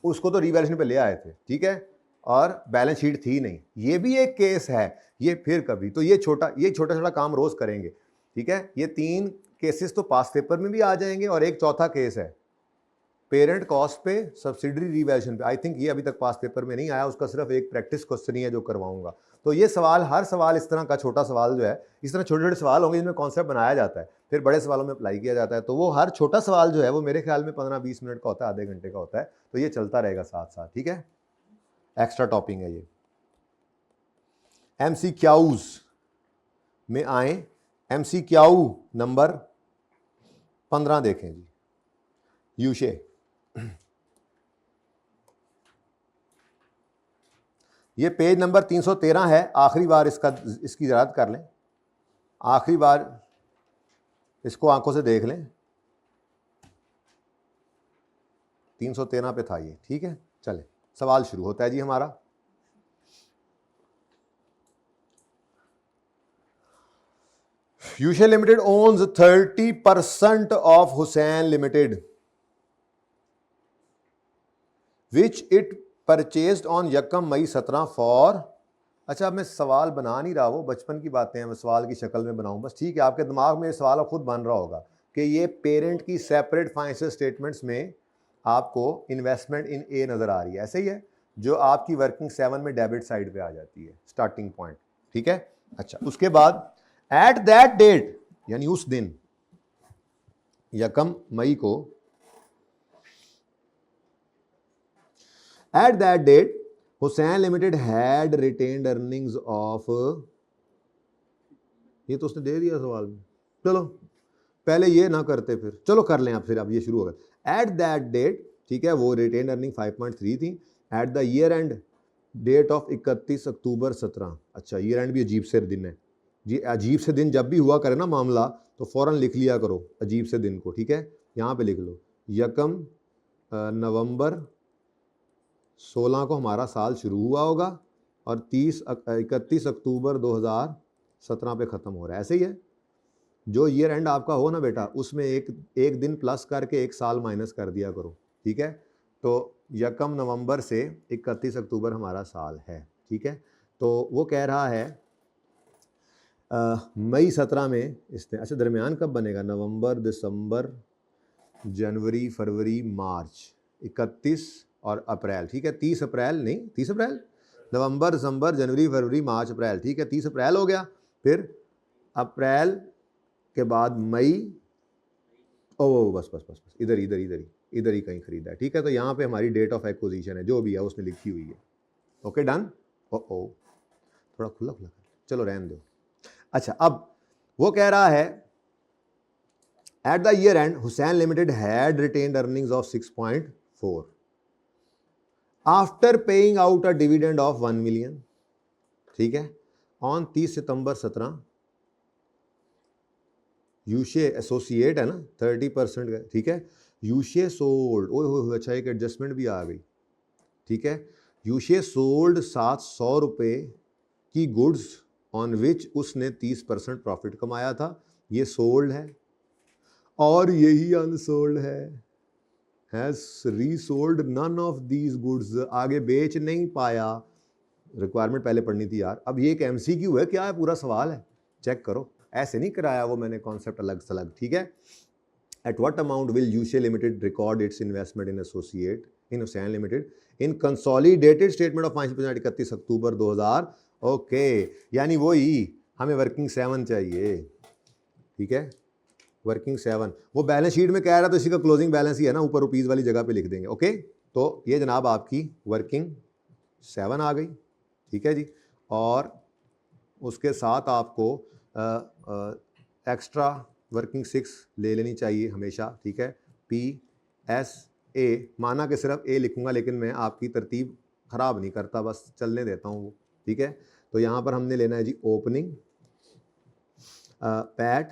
उसको तो रीवैल्यूएशन पे ले आए थे, ठीक है, और बैलेंस शीट थी नहीं, ये भी एक केस है। ये फिर कभी तो ये छोटा काम रोज करेंगे, ठीक है। ये 3 केसेस तो पास पेपर में भी आ जाएंगे, और एक चौथा केस है पेरेंट कॉस्ट पे सब्सिडरी रीवैल्यूएशन पे। आई थिंक ये अभी तक पास पेपर में नहीं आया, उसका सिर्फ एक प्रैक्टिस क्वेश्चन ही है जो करवाऊंगा। तो ये सवाल, हर सवाल इस तरह का छोटा सवाल जो है, इस तरह छोटे छोटे सवाल होंगे जिनमें कॉन्सेप्ट बनाया जाता है, फिर बड़े सवालों में अप्लाई किया जाता है। तो वो हर छोटा सवाल जो है वो मेरे ख्याल में 15-20 मिनट का होता है, आधे घंटे का होता है, तो ये चलता रहेगा साथ साथ, ठीक है। एक्स्ट्रा टॉपिंग है ये। MCQs में आए, MCQ नंबर 15 देखें जी। यूशे ये पेज नंबर 313 है, आखिरी बार इसकी याद कर लें, आखिरी बार इसको आंखों से देख लें, 313 पे था ये, ठीक है। चले सवाल शुरू होता है जी हमारा। यूशे limited owns 30% of Hussain limited which it purchased on यकम मई 17 फॉर। अच्छा, अब मैं सवाल बना नहीं रहा, वो बचपन की बातें हैं, मैं सवाल की शक्ल में बनाऊं बस, ठीक है। आपके दिमाग में ये सवाल खुद बन रहा होगा कि ये पेरेंट की सेपरेट फाइनेंशियल स्टेटमेंट्स में आपको इन्वेस्टमेंट इन ए नज़र आ रही है, ऐसे ही है, जो आपकी वर्किंग 7 में डेबिट साइड पे आ जाती है, स्टार्टिंग पॉइंट, ठीक है। अच्छा, उसके बाद एट दैट डेट, यानी उस दिन यकम मई को, at that date Hussain limited had retained earnings of, ये तो उसने दे दिया सवाल में, चलो पहले ये ना करते फिर, चलो कर लें अब ये शुरू होगा। एट दैट डेट, ठीक है, वो रिटेन्ड अर्निंग 5.3 थी। At the year end date of 31 October 17। अच्छा, ईयर एंड भी अजीब से दिन है जी, अजीब से दिन जब भी हुआ करे ना मामला तो फौरन लिख लिया करो अजीब से दिन को, ठीक है। यहाँ पे लिख लो, यकम नवंबर 16 को हमारा साल शुरू हुआ होगा और 31 अक्टूबर 2017 पे ख़त्म हो रहा है, ऐसे ही है। जो ईयर एंड आपका हो ना बेटा, उसमें एक दिन प्लस करके एक साल माइनस कर दिया करो, ठीक है। तो यकम नवंबर से 31 अक्टूबर हमारा साल है, ठीक है। तो वो कह रहा है मई 17 में इसने, अच्छा दरमियान कब बनेगा, नवंबर दिसंबर जनवरी फरवरी मार्च, 31 और अप्रैल, ठीक है। 30 अप्रैल नहीं, 30 अप्रैल, नवंबर दिसंबर जनवरी फरवरी मार्च अप्रैल, ठीक है, 30 अप्रैल हो गया। फिर अप्रैल के बाद मई, ओ बस बस बस बस इधर ही कहीं खरीदा है, ठीक है। तो यहाँ पे हमारी डेट ऑफ एक्विजिशन है, जो भी है उसने लिखी हुई है, ओके डन। ओ थोड़ा खुला चलो रहने दो। अच्छा, अब वो कह रहा है eight the year and Hussain limited had retained earnings of 6.4 after paying out a dividend of 1 million, ठीक है, ऑन 30 सितंबर 17। यूशे एसोसिएट है ना, 30% का, ठीक है। यूशे सोल्ड, ओह अच्छा एक एडजस्टमेंट भी आ गई, ठीक है। यूशे सोल्ड 700 रुपये की गुड्स ऑन विच उसने 30% प्रॉफिट कमाया था, ये सोल्ड है। और यही unsold has resold none of these goods, आगे बेच नहीं पाया। रिक्वायरमेंट पहले पढ़नी थी यार। अब ये एक MCQ है, क्या है पूरा सवाल है, चेक करो, ऐसे नहीं कराया वो मैंने कॉन्सेप्ट अलग सलग, ठीक है। एट व्हाट अमाउंट विल यूशे limited record its investment in associate in Hussain limited in consolidated statement of 31 October 2000, okay, यानी वही हमें वर्किंग 7 चाहिए, ठीक है, वर्किंग 7। वो बैलेंस शीट में कह रहा तो इसी का क्लोजिंग बैलेंस ही है ना, ऊपर रुपीज़ वाली जगह पे लिख देंगे, ओके। तो ये जनाब आपकी वर्किंग 7 आ गई, ठीक है जी। और उसके साथ आपको एक्स्ट्रा वर्किंग 6 ले लेनी चाहिए हमेशा, ठीक है। PSA, माना कि सिर्फ ए लिखूंगा लेकिन मैं आपकी तरतीब ख़राब नहीं करता, बस चलने देता हूँ वो, ठीक है। तो यहाँ पर हमने लेना है जी ओपनिंग, पैट,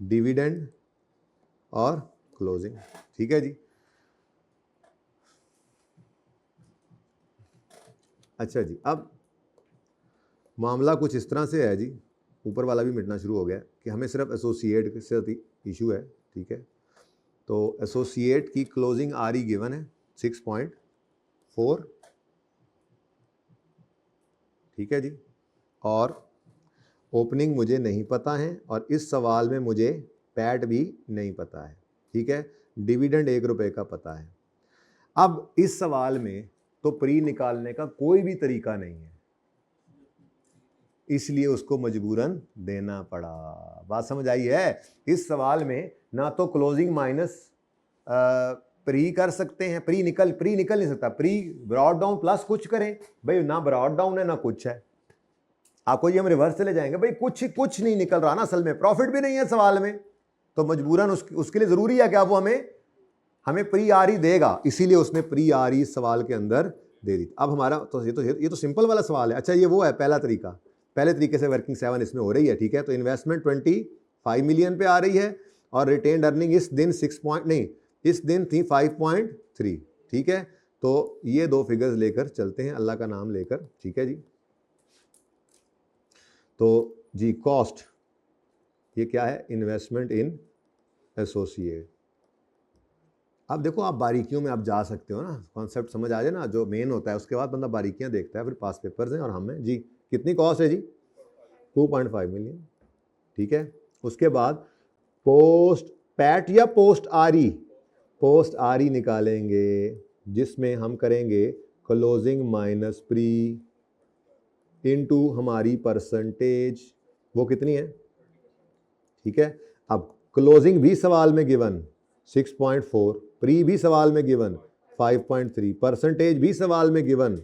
डिविडेंड और क्लोजिंग, ठीक है जी। अच्छा जी, अब मामला कुछ इस तरह से है जी, ऊपर वाला भी मिटना शुरू हो गया कि हमें सिर्फ एसोसिएट से इशू है, ठीक है। तो एसोसिएट की क्लोजिंग RE गिवन है 6.4, ठीक है जी। और ओपनिंग मुझे नहीं पता है और इस सवाल में मुझे पैट भी नहीं पता है, ठीक है। डिविडेंड 1 रुपये का पता है। अब इस सवाल में तो प्री निकालने का कोई भी तरीका नहीं है, इसलिए उसको मजबूरन देना पड़ा। बात समझ आई है? इस सवाल में ना तो क्लोजिंग माइनस प्री कर सकते हैं, प्री निकल नहीं सकता, प्री ब्रॉड डाउन प्लस कुछ करें, भाई ना ब्रॉड डाउन है ना कुछ है। आपको ये हम रिवर्स से ले जाएंगे, भाई कुछ नहीं निकल रहा ना, असल में प्रॉफिट भी नहीं है सवाल में, तो मजबूरन उसके लिए जरूरी है कि आप वो हमें प्री RE देगा, इसीलिए उसने प्री RE सवाल के अंदर दे दी। अब हमारा तो ये तो सिंपल वाला सवाल है। अच्छा ये वो है पहला तरीका, पहले तरीके से वर्किंग 7 इसमें हो रही है, ठीक है। तो इन्वेस्टमेंट 25 मिलियन पे आ रही है और रिटेन्ड अर्निंग इस दिन 5.3, ठीक है। तो ये दो फिगर्स लेकर चलते हैं, अल्लाह का नाम लेकर, ठीक है जी। तो जी कॉस्ट, ये क्या है, इन्वेस्टमेंट इन एसोसिएट। अब देखो आप बारीकियों में आप जा सकते हो ना, कॉन्सेप्ट समझ आ जाए ना, जो मेन होता है उसके बाद बंदा बारीकियां देखता है, फिर पास पेपर्स हैं और हमें जी कितनी कॉस्ट है जी 2.5 मिलियन, ठीक है। उसके बाद पोस्ट पैट या पोस्ट आरी निकालेंगे, जिसमें हम करेंगे क्लोजिंग माइनस प्री इनटू हमारी परसेंटेज, वो कितनी है, ठीक है। अब क्लोजिंग भी सवाल में गिवन 6.4, प्री भी सवाल में गिवन 5.3, परसेंटेज भी सवाल में गिवन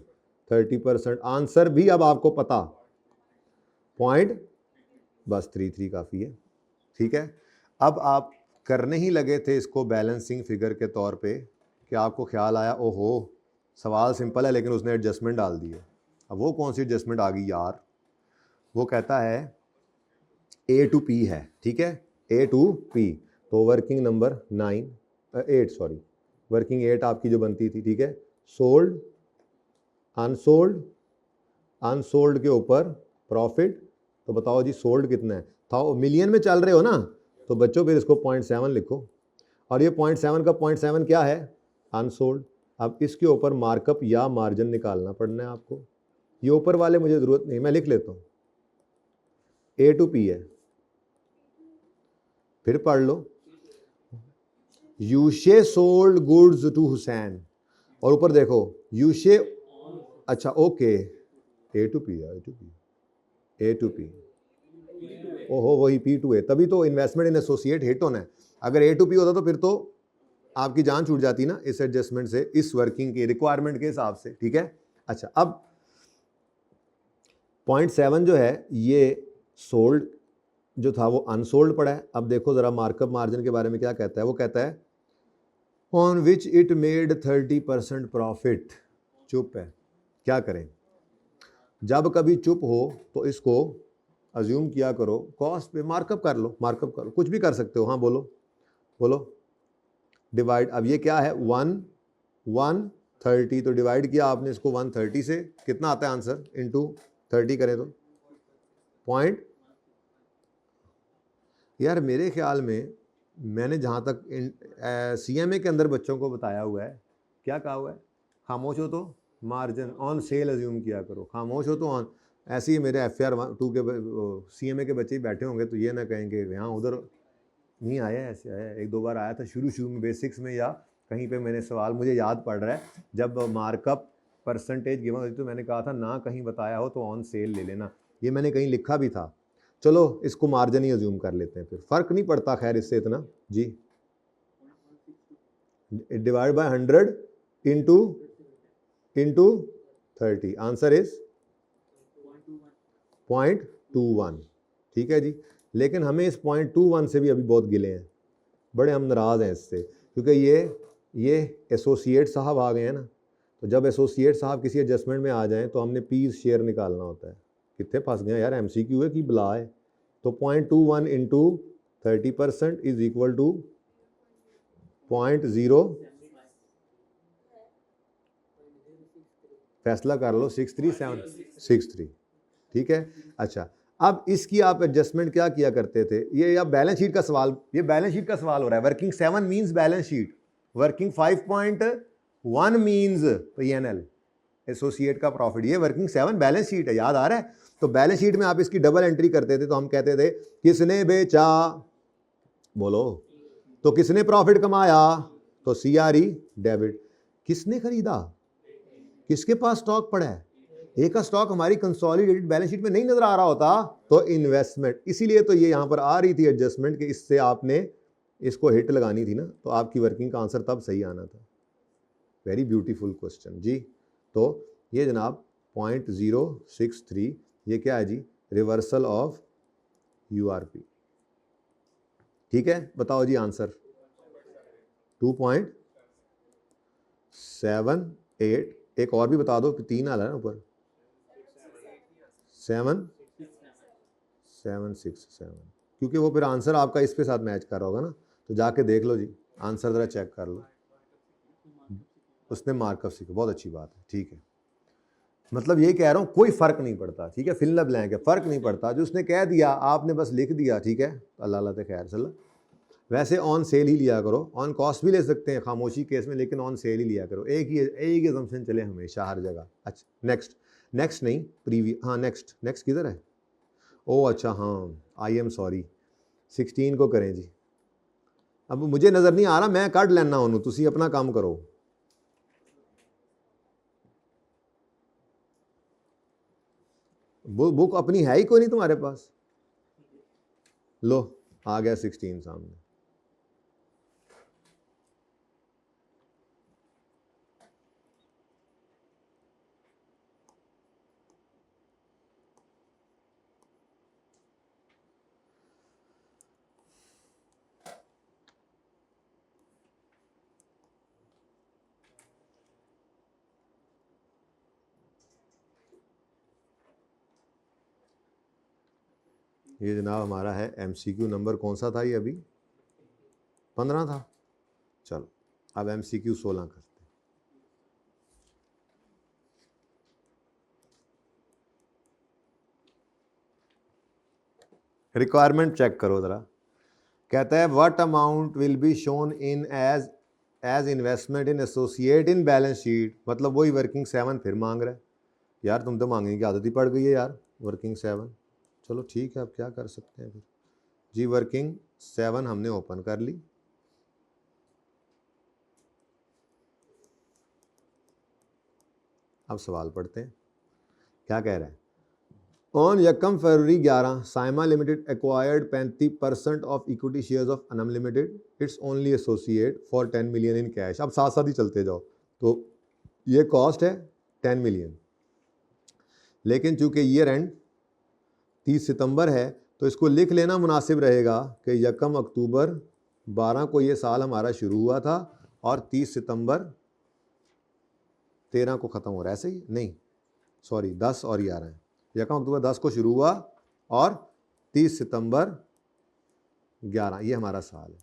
30%, आंसर भी अब आपको पता पॉइंट बस 33 काफ़ी है, ठीक है। अब आप करने ही लगे थे इसको बैलेंसिंग फिगर के तौर पे कि आपको ख्याल आया ओहो सवाल सिंपल है लेकिन उसने एडजस्टमेंट डाल दी है। अब वो कौन सी एडजस्टमेंट आ गई यार, वो कहता है A to P है, ठीक है, A to P। तो वर्किंग नंबर 8 सॉरी वर्किंग 8 आपकी जो बनती थी, ठीक है, सोल्ड अनसोल्ड के ऊपर प्रॉफिट। तो बताओ जी सोल्ड कितना है, था मिलियन में चल रहे हो ना, तो बच्चों फिर इसको 0.7 लिखो, और ये 0.7 का 0.7 क्या है, अनसोल्ड। अब इसके ऊपर मार्कअप या मार्जिन निकालना पड़ना है आपको, ये ऊपर वाले मुझे ज़रूरत नहीं, मैं लिख लेता हूँ A to P है, फिर पढ़ लो, यूशे सोल्ड गुड्स टू हुसैन, और ऊपर देखो यूशे, अच्छा ओके A to P ओहो वही P2 है, तभी तो इन्वेस्टमेंट इन एसोसिएट हिट होना है। अगर A to P होता तो फिर तो आपकी जान छूट जाती ना इस एडजस्टमेंट से, इस वर्किंग के रिक्वायरमेंट के हिसाब से, ठीक है। अच्छा अब 0.7 जो है ये सोल्ड जो था वो अनसोल्ड पड़ा है। अब देखो जरा मार्कअप मार्जिन के बारे में क्या कहता है, वो कहता है on which it made 30% profit. चुप है, क्या करें, जब कभी चुप हो तो इसको अज्यूम किया करो कॉस्ट पे, मार्कअप कर लो, कुछ भी कर सकते हो, हाँ बोलो डिवाइड। अब ये क्या है 130, तो डिवाइड किया आपने इसको 130 से, कितना आता है आंसर, इनटू 30 करें तो पॉइंट। यार मेरे ख्याल में मैंने जहाँ तक CMA के अंदर बच्चों को बताया हुआ है, क्या कहा हुआ है, खामोश हो तो मार्जिन ऑन सेल अज्यूम किया करो, खामोश हो तो ऑन। ऐसे ही मेरे FR 2 के CMA के बच्चे ही बैठे होंगे तो ये ना कहेंगे यहाँ उधर नहीं आया, ऐसे आया, एक दो बार आया था शुरू में बेसिक्स में या कहीं पे मैंने सवाल मुझे याद पड़ रहा है, जब मार्कअप परसेंटेज गिवन होती तो मैंने कहा था ना कहीं बताया हो तो ऑन सेल ले लेना, ये मैंने कहीं लिखा भी था। चलो इसको मार्जिन ही अज्यूम कर लेते हैं, फिर फर्क नहीं पड़ता खैर इससे इतना जी। Divide by 100 into 30, answer is 0.21, ठीक है जी। लेकिन हमें इस 0.21 से भी अभी बहुत गिले हैं, बड़े हम नाराज़ हैं इससे, क्योंकि ये एसोसिएट साहब आ गए हैं ना, तो जब एसोसिएट साहब किसी एडजस्टमेंट में आ जाएं तो हमने पीस शेयर निकालना होता है। कितने फंस गए यार, MCQ है कि बला है। तो 0.21 इंटू 30% इज इक्वल टू 0.0, फैसला कर लो 63763, ठीक है। अच्छा अब इसकी आप एडजस्टमेंट क्या किया करते थे, ये अब बैलेंस शीट का सवाल, ये बैलेंस शीट का सवाल हो रहा है। Working 7 means balance sheet, working 5.1 means P&L associate का प्रॉफिट, ये वर्किंग 7 बैलेंस शीट है, याद आ रहा है। तो बैलेंस शीट में आप इसकी डबल एंट्री करते थे तो हम कहते थे किसने बेचा, बोलो, तो किसने प्रॉफिट कमाया, तो CRE डेबिट, किसने खरीदा, किसके पास स्टॉक पड़ा है, एक का स्टॉक हमारी कंसोलिडेटेड बैलेंस शीट में नहीं नजर आ रहा होता तो इन्वेस्टमेंट। इसीलिए तो ये यहां पर आ रही थी एडजस्टमेंट कि इससे आपने इसको हिट लगानी थी ना, तो आपकी वर्किंग का आंसर तब सही आना था। वेरी ब्यूटीफुल क्वेश्चन जी। तो ये जनाब 0.063 ये क्या है जी, रिवर्सल ऑफ URP, ठीक है। बताओ जी आंसर 2.78 एक और भी बता दो, 3 आ रहा है ना ऊपर, 7 क्योंकि वो फिर आंसर आपका इस पे साथ मैच कर रहा होगा ना, तो जाके देख लो जी, आंसर ज़रा चेक कर लो। उसने मार्कअप सीखा, बहुत अच्छी बात है, ठीक है। मतलब ये कह रहा हूँ कोई फ़र्क नहीं पड़ता, ठीक है, फिल इन द ब्लैंक है, फ़र्क नहीं पड़ता, जो उसने कह दिया आपने बस लिख दिया, ठीक है, अल्लाह अल्लाह ते खैर चल। वैसे ऑन सेल ही लिया करो, ऑन कॉस्ट भी ले सकते हैं खामोशी केस में, लेकिन ऑन सेल ही लिया करो, एक ही असम्पशन चले हमेशा हर जगह। अच्छा नेक्स्ट नहीं प्रीवियस, हाँ नेक्स्ट किधर है? ओ अच्छा हाँ, आई एम सॉरी, 16 को करें जी। अब मुझे नज़र नहीं आ रहा, मैं कट लेना हूँ, तुसी अपना काम करो। बुक अपनी है ही कोई नहीं तुम्हारे पास, लो आ गया 16 सामने। ये जनाब हमारा है MCQ नंबर, कौन सा था ये अभी? 15 था। चलो अब MCQ 16 करते हैं। रिक्वायरमेंट चेक करो ज़रा, कहता है what amount will be shown in as investment in associate in balance sheet, मतलब वही वर्किंग 7 फिर मांग रहा है। यार तुम तो मांगने की आदत ही पड़ गई है यार, वर्किंग 7। चलो ठीक है, अब क्या कर सकते हैं फिर जी, वर्किंग 7 हमने ओपन कर ली। अब सवाल पढ़ते हैं, क्या कह रहा है? ऑन यकम फरवरी 11 Saima limited acquired 35% of equity shares of Anam limited it's only associate for 10 million in cash. अब साथ साथ ही चलते जाओ, तो ये कॉस्ट है 10 मिलियन, लेकिन चूंकि ईयर एंड 30 सितंबर है तो इसको लिख लेना मुनासिब रहेगा कि यकम अक्टूबर 12 को ये साल हमारा शुरू हुआ था और 30 सितंबर 13 को ख़त्म हो रहा है। ऐसे ही नहीं, सॉरी 10 और 11 है, यकम अक्टूबर 10 को शुरू हुआ और 30 सितंबर 11, ये हमारा साल है।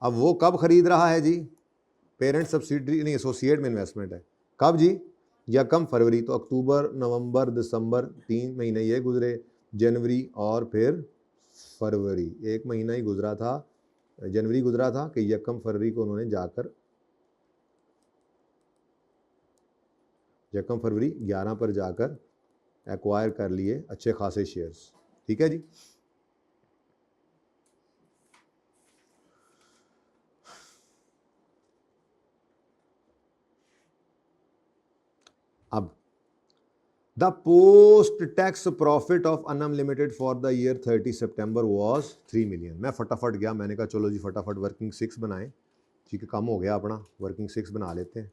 अब वो कब खरीद रहा है जी? पेरेंट सब्सिडरी नहीं, एसोसिएट में इन्वेस्टमेंट है। कब जी? यकम फरवरी, तो अक्टूबर नवंबर दिसंबर 3 महीने ये गुजरे, जनवरी और फिर फरवरी, 1 महीना ही गुजरा था, जनवरी गुजरा था कि यकम फरवरी को उन्होंने जाकर, यकम फरवरी 11 पर जाकर एक्वायर कर लिए अच्छे खासे शेयर्स। ठीक है जी। अब the post tax profit of Anam limited for the year 30 September was 3 million. मैं फटाफट गया, मैंने कहा चलो जी फटाफट वर्किंग 6 बनाएं, ठीक है, कम हो गया अपना, वर्किंग 6 बना लेते हैं,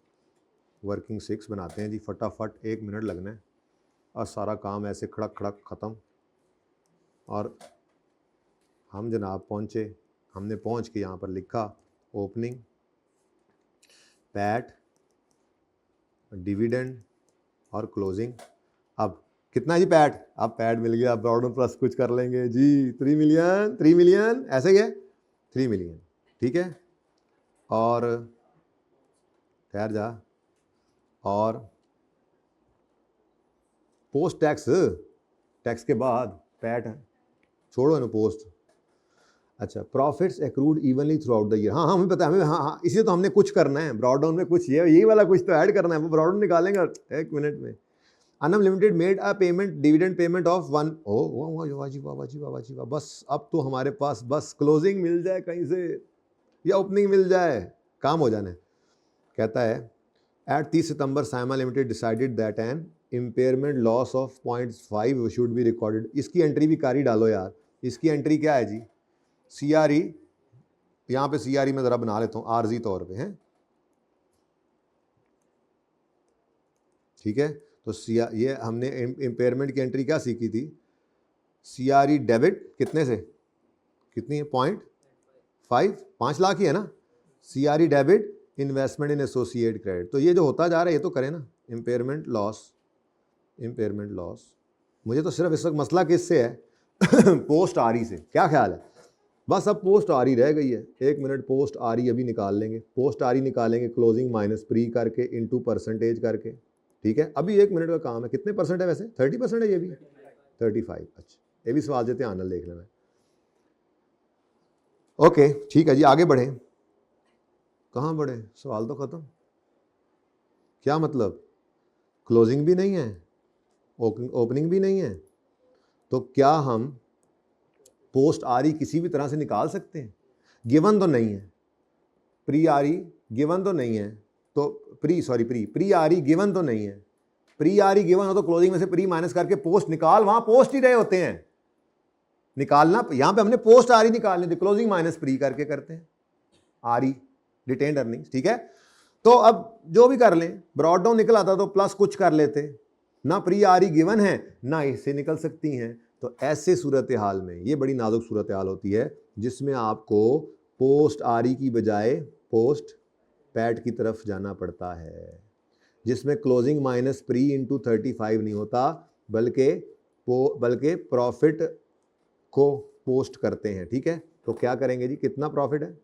वर्किंग 6 बनाते हैं जी, फटाफट 1 मिनट लगना है और सारा काम ऐसे खड़क खड़क ख़त्म। और हम जनाब पहुँचे, हमने पहुँच के यहाँ पर लिखा ओपनिंग, पैट, डिविडेंड और क्लोजिंग। अब कितना जी पैट? अब पैट मिल गया, ब्रॉडन प्लस कुछ कर लेंगे जी, 3 मिलियन ऐसे गए 3 मिलियन, ठीक है। और ठहर जा, और पोस्ट टैक्स, टैक्स के बाद पैट है, छोड़ो ना पोस्ट। अच्छा, profits accrued evenly through out the year. हाँ हमें पता है, हमें हाँ इसलिए तो हमने कुछ करना है, ब्रॉडडाउन में कुछ ये यही वाला कुछ तो ऐड करना है, वो ब्रॉडडाउन निकालेंगे 1 मिनट में। Anam limited made a payment, dividend payment of 1, वाह जी वाह, बस अब तो हमारे पास बस क्लोजिंग मिल जाए कहीं से या ओपनिंग मिल जाए, काम हो जाना है। कहता है at 30 September Saima limited decided that an impairment loss of 0.5 should be recorded. इसकी एंट्री भी कारी डालो यार, इसकी एंट्री क्या है जी? CRE, यहाँ पे CRE में ज़रा बना लेता हूँ आर्जी तौर पे, हैं, ठीक है। तो ये हमने इम्पेयरमेंट की एंट्री क्या सीखी थी? CRE डेबिट कितने से, कितनी है? 0.5, 5 लाख ही है ना। CRE debit investment in associate credit, तो ये जो होता जा रहा है ये तो करें ना, इम्पेयरमेंट लॉस, इम्पेयरमेंट लॉस, मुझे तो सिर्फ इस वक्त मसला किससे है पोस्ट आरी से, क्या ख्याल है? बस अब पोस्ट आरी रह गई है, 1 मिनट पोस्ट आरी अभी निकाल लेंगे, पोस्ट आरी निकालेंगे क्लोजिंग माइनस प्री करके इनटू परसेंटेज करके, ठीक है? अभी 1 मिनट का काम है। कितने परसेंट है वैसे? 30% है ये भी, 35। अच्छा, ये भी सवाल से ध्यान न देख लेना। ओके ठीक है जी, आगे बढ़े। कहाँ बढ़े? सवाल तो खत्म। क्या मतलब? क्लोजिंग भी नहीं है, ओपनिंग भी नहीं है, तो क्या हम पोस्ट आरी किसी भी तरह से निकाल सकते हैं? गिवन तो नहीं है, प्री आरी गिवन तो नहीं है, तो प्री आरी गिवन तो नहीं है। प्री आरी गिवन हो तो क्लोजिंग में से प्री माइनस करके पोस्ट निकाल, वहां पोस्ट ही रहे होते हैं निकालना। यहां पे हमने पोस्ट आरी निकालनी थी, क्लोजिंग माइनस प्री करके करते हैं आरी, रिटेन्ड अर्निंग्स, ठीक है? तो अब जो भी कर लें, ब्रॉड डाउन निकल आता तो प्लस कुछ कर लेते, ना प्री आरी गिवन है ना इससे निकल सकती हैं। तो ऐसे सूरत हाल में, ये बड़ी नाजुक सूरत हाल होती है जिसमें आपको पोस्ट आरी की बजाय पोस्ट पैट की तरफ जाना पड़ता है, जिसमें क्लोजिंग माइनस प्री इंटू 35 नहीं होता, बल्कि प्रॉफिट को पोस्ट करते हैं, ठीक है? तो क्या करेंगे जी, कितना प्रॉफिट है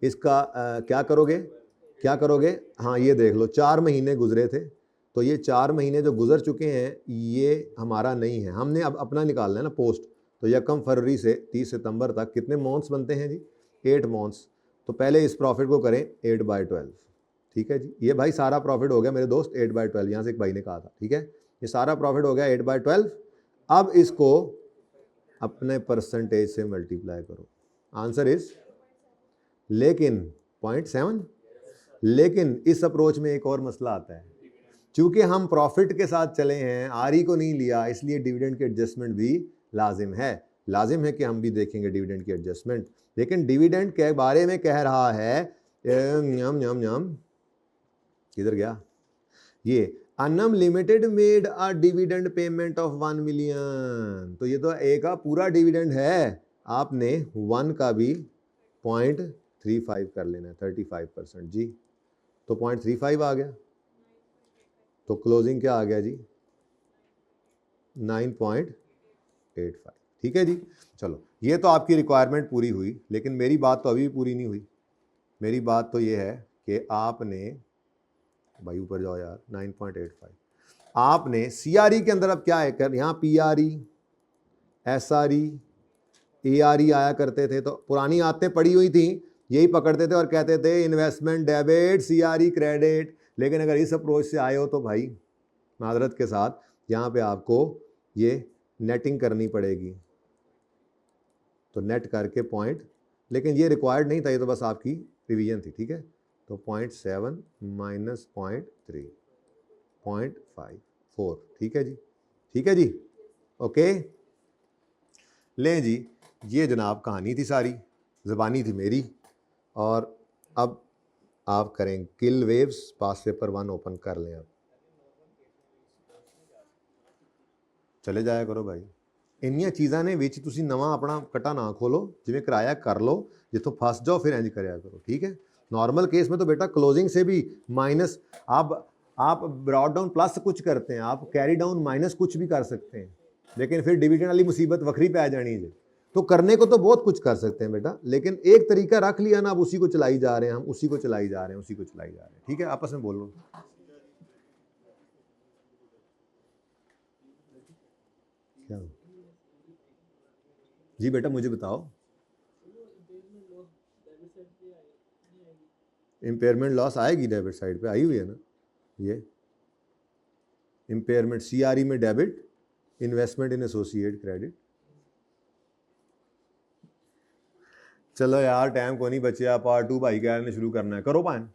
इसका? क्या करोगे? हाँ ये देख लो, 4 महीने गुजरे थे, तो ये 4 महीने जो गुजर चुके हैं ये हमारा नहीं है, हमने अब अपना निकालना है ना पोस्ट। तो 1 फरवरी से 30 सितंबर तक कितने मंथ्स बनते हैं जी? 8 मंथ्स। तो पहले इस प्रॉफिट को करें 8/12, ठीक है जी? ये भाई सारा प्रॉफिट हो गया मेरे दोस्त 8/12, यहाँ से एक भाई ने कहा था, ठीक है? ये सारा प्रॉफिट हो गया 8/12। अब इसको अपने परसेंटेज से मल्टीप्लाई करो, आंसर इज, लेकिन 0.7। लेकिन इस अप्रोच में एक और मसला आता है, चूंकि हम प्रॉफिट के साथ चले हैं, आरई को नहीं लिया, इसलिए डिविडेंड की एडजस्टमेंट भी लाजिम है कि हम भी देखेंगे डिविडेंड की एडजस्टमेंट। लेकिन डिविडेंड के बारे में कह रहा है किधर गया ये, Annam limited made a dividend payment of 1 million. तो ये तो एक का पूरा डिविडेंड है, आपने 1 का भी 0.35 कर लेना है, 35% जी। तो 0.35 आ गया, तो क्लोजिंग क्या आ गया जी? 9.85, ठीक है जी। चलो ये तो आपकी रिक्वायरमेंट पूरी हुई, लेकिन मेरी बात तो अभी भी पूरी नहीं हुई। मेरी बात तो ये है कि आपने, भाई ऊपर जाओ यार, 9.85 आपने सीआरई के अंदर अब क्या है कर, यहाँ पीआरई, एसआरई, एआरई आया करते थे, तो पुरानी आदतें पड़ी हुई थी, यही पकड़ते थे और कहते थे इन्वेस्टमेंट डेबिट, सीआरई क्रेडिट। लेकिन अगर इस अप्रोच से आए हो तो भाई मादरत के साथ यहाँ पे आपको ये नेटिंग करनी पड़ेगी, तो नेट करके पॉइंट, लेकिन ये रिक्वायर्ड नहीं था, ये तो बस आपकी रिवीजन थी, ठीक है? तो 0.7 माइनस 0.3, 0.54, ठीक है जी, ठीक है जी, ओके। लें जी, ये जनाब कहानी थी सारी, ज़बानी थी मेरी, और अब आप करें किल वेव्स, पास पेपर 1 ओपन कर लें, अब चले जाया करो भाई। इन्नियां चीज़ां ने विच तुसी नवा अपना कटा ना खोलो, जिवें कराया कर लो, जितों फस जाओ फिर इंज कराया करो, ठीक है? नॉर्मल केस में तो बेटा क्लोजिंग से भी माइनस, आप ब्रॉड डाउन प्लस कुछ करते हैं, आप कैरी डाउन माइनस कुछ भी कर सकते हैं, लेकिन फिर डिविडेंड वाली मुसीबत वक्री पे आ जानी है। तो करने को तो बहुत कुछ कर सकते हैं बेटा, लेकिन एक तरीका रख लिया ना, अब उसी को चलाई जा रहे हैं, हम उसी को चलाई जा रहे हैं, उसी को चलाई जा रहे हैं, ठीक है? आपस में बोलो क्या जी बेटा, मुझे बताओ। इम्पेयरमेंट लॉस आएगी डेबिट साइड पे, आई हुई है ना ये इम्पेयरमेंट, सीआरई में debit, investment in associate credit. चलो यार टाइम को नहीं बचे, पार्ट 2 भाई कह रहे ने शुरू करना है, करो पान।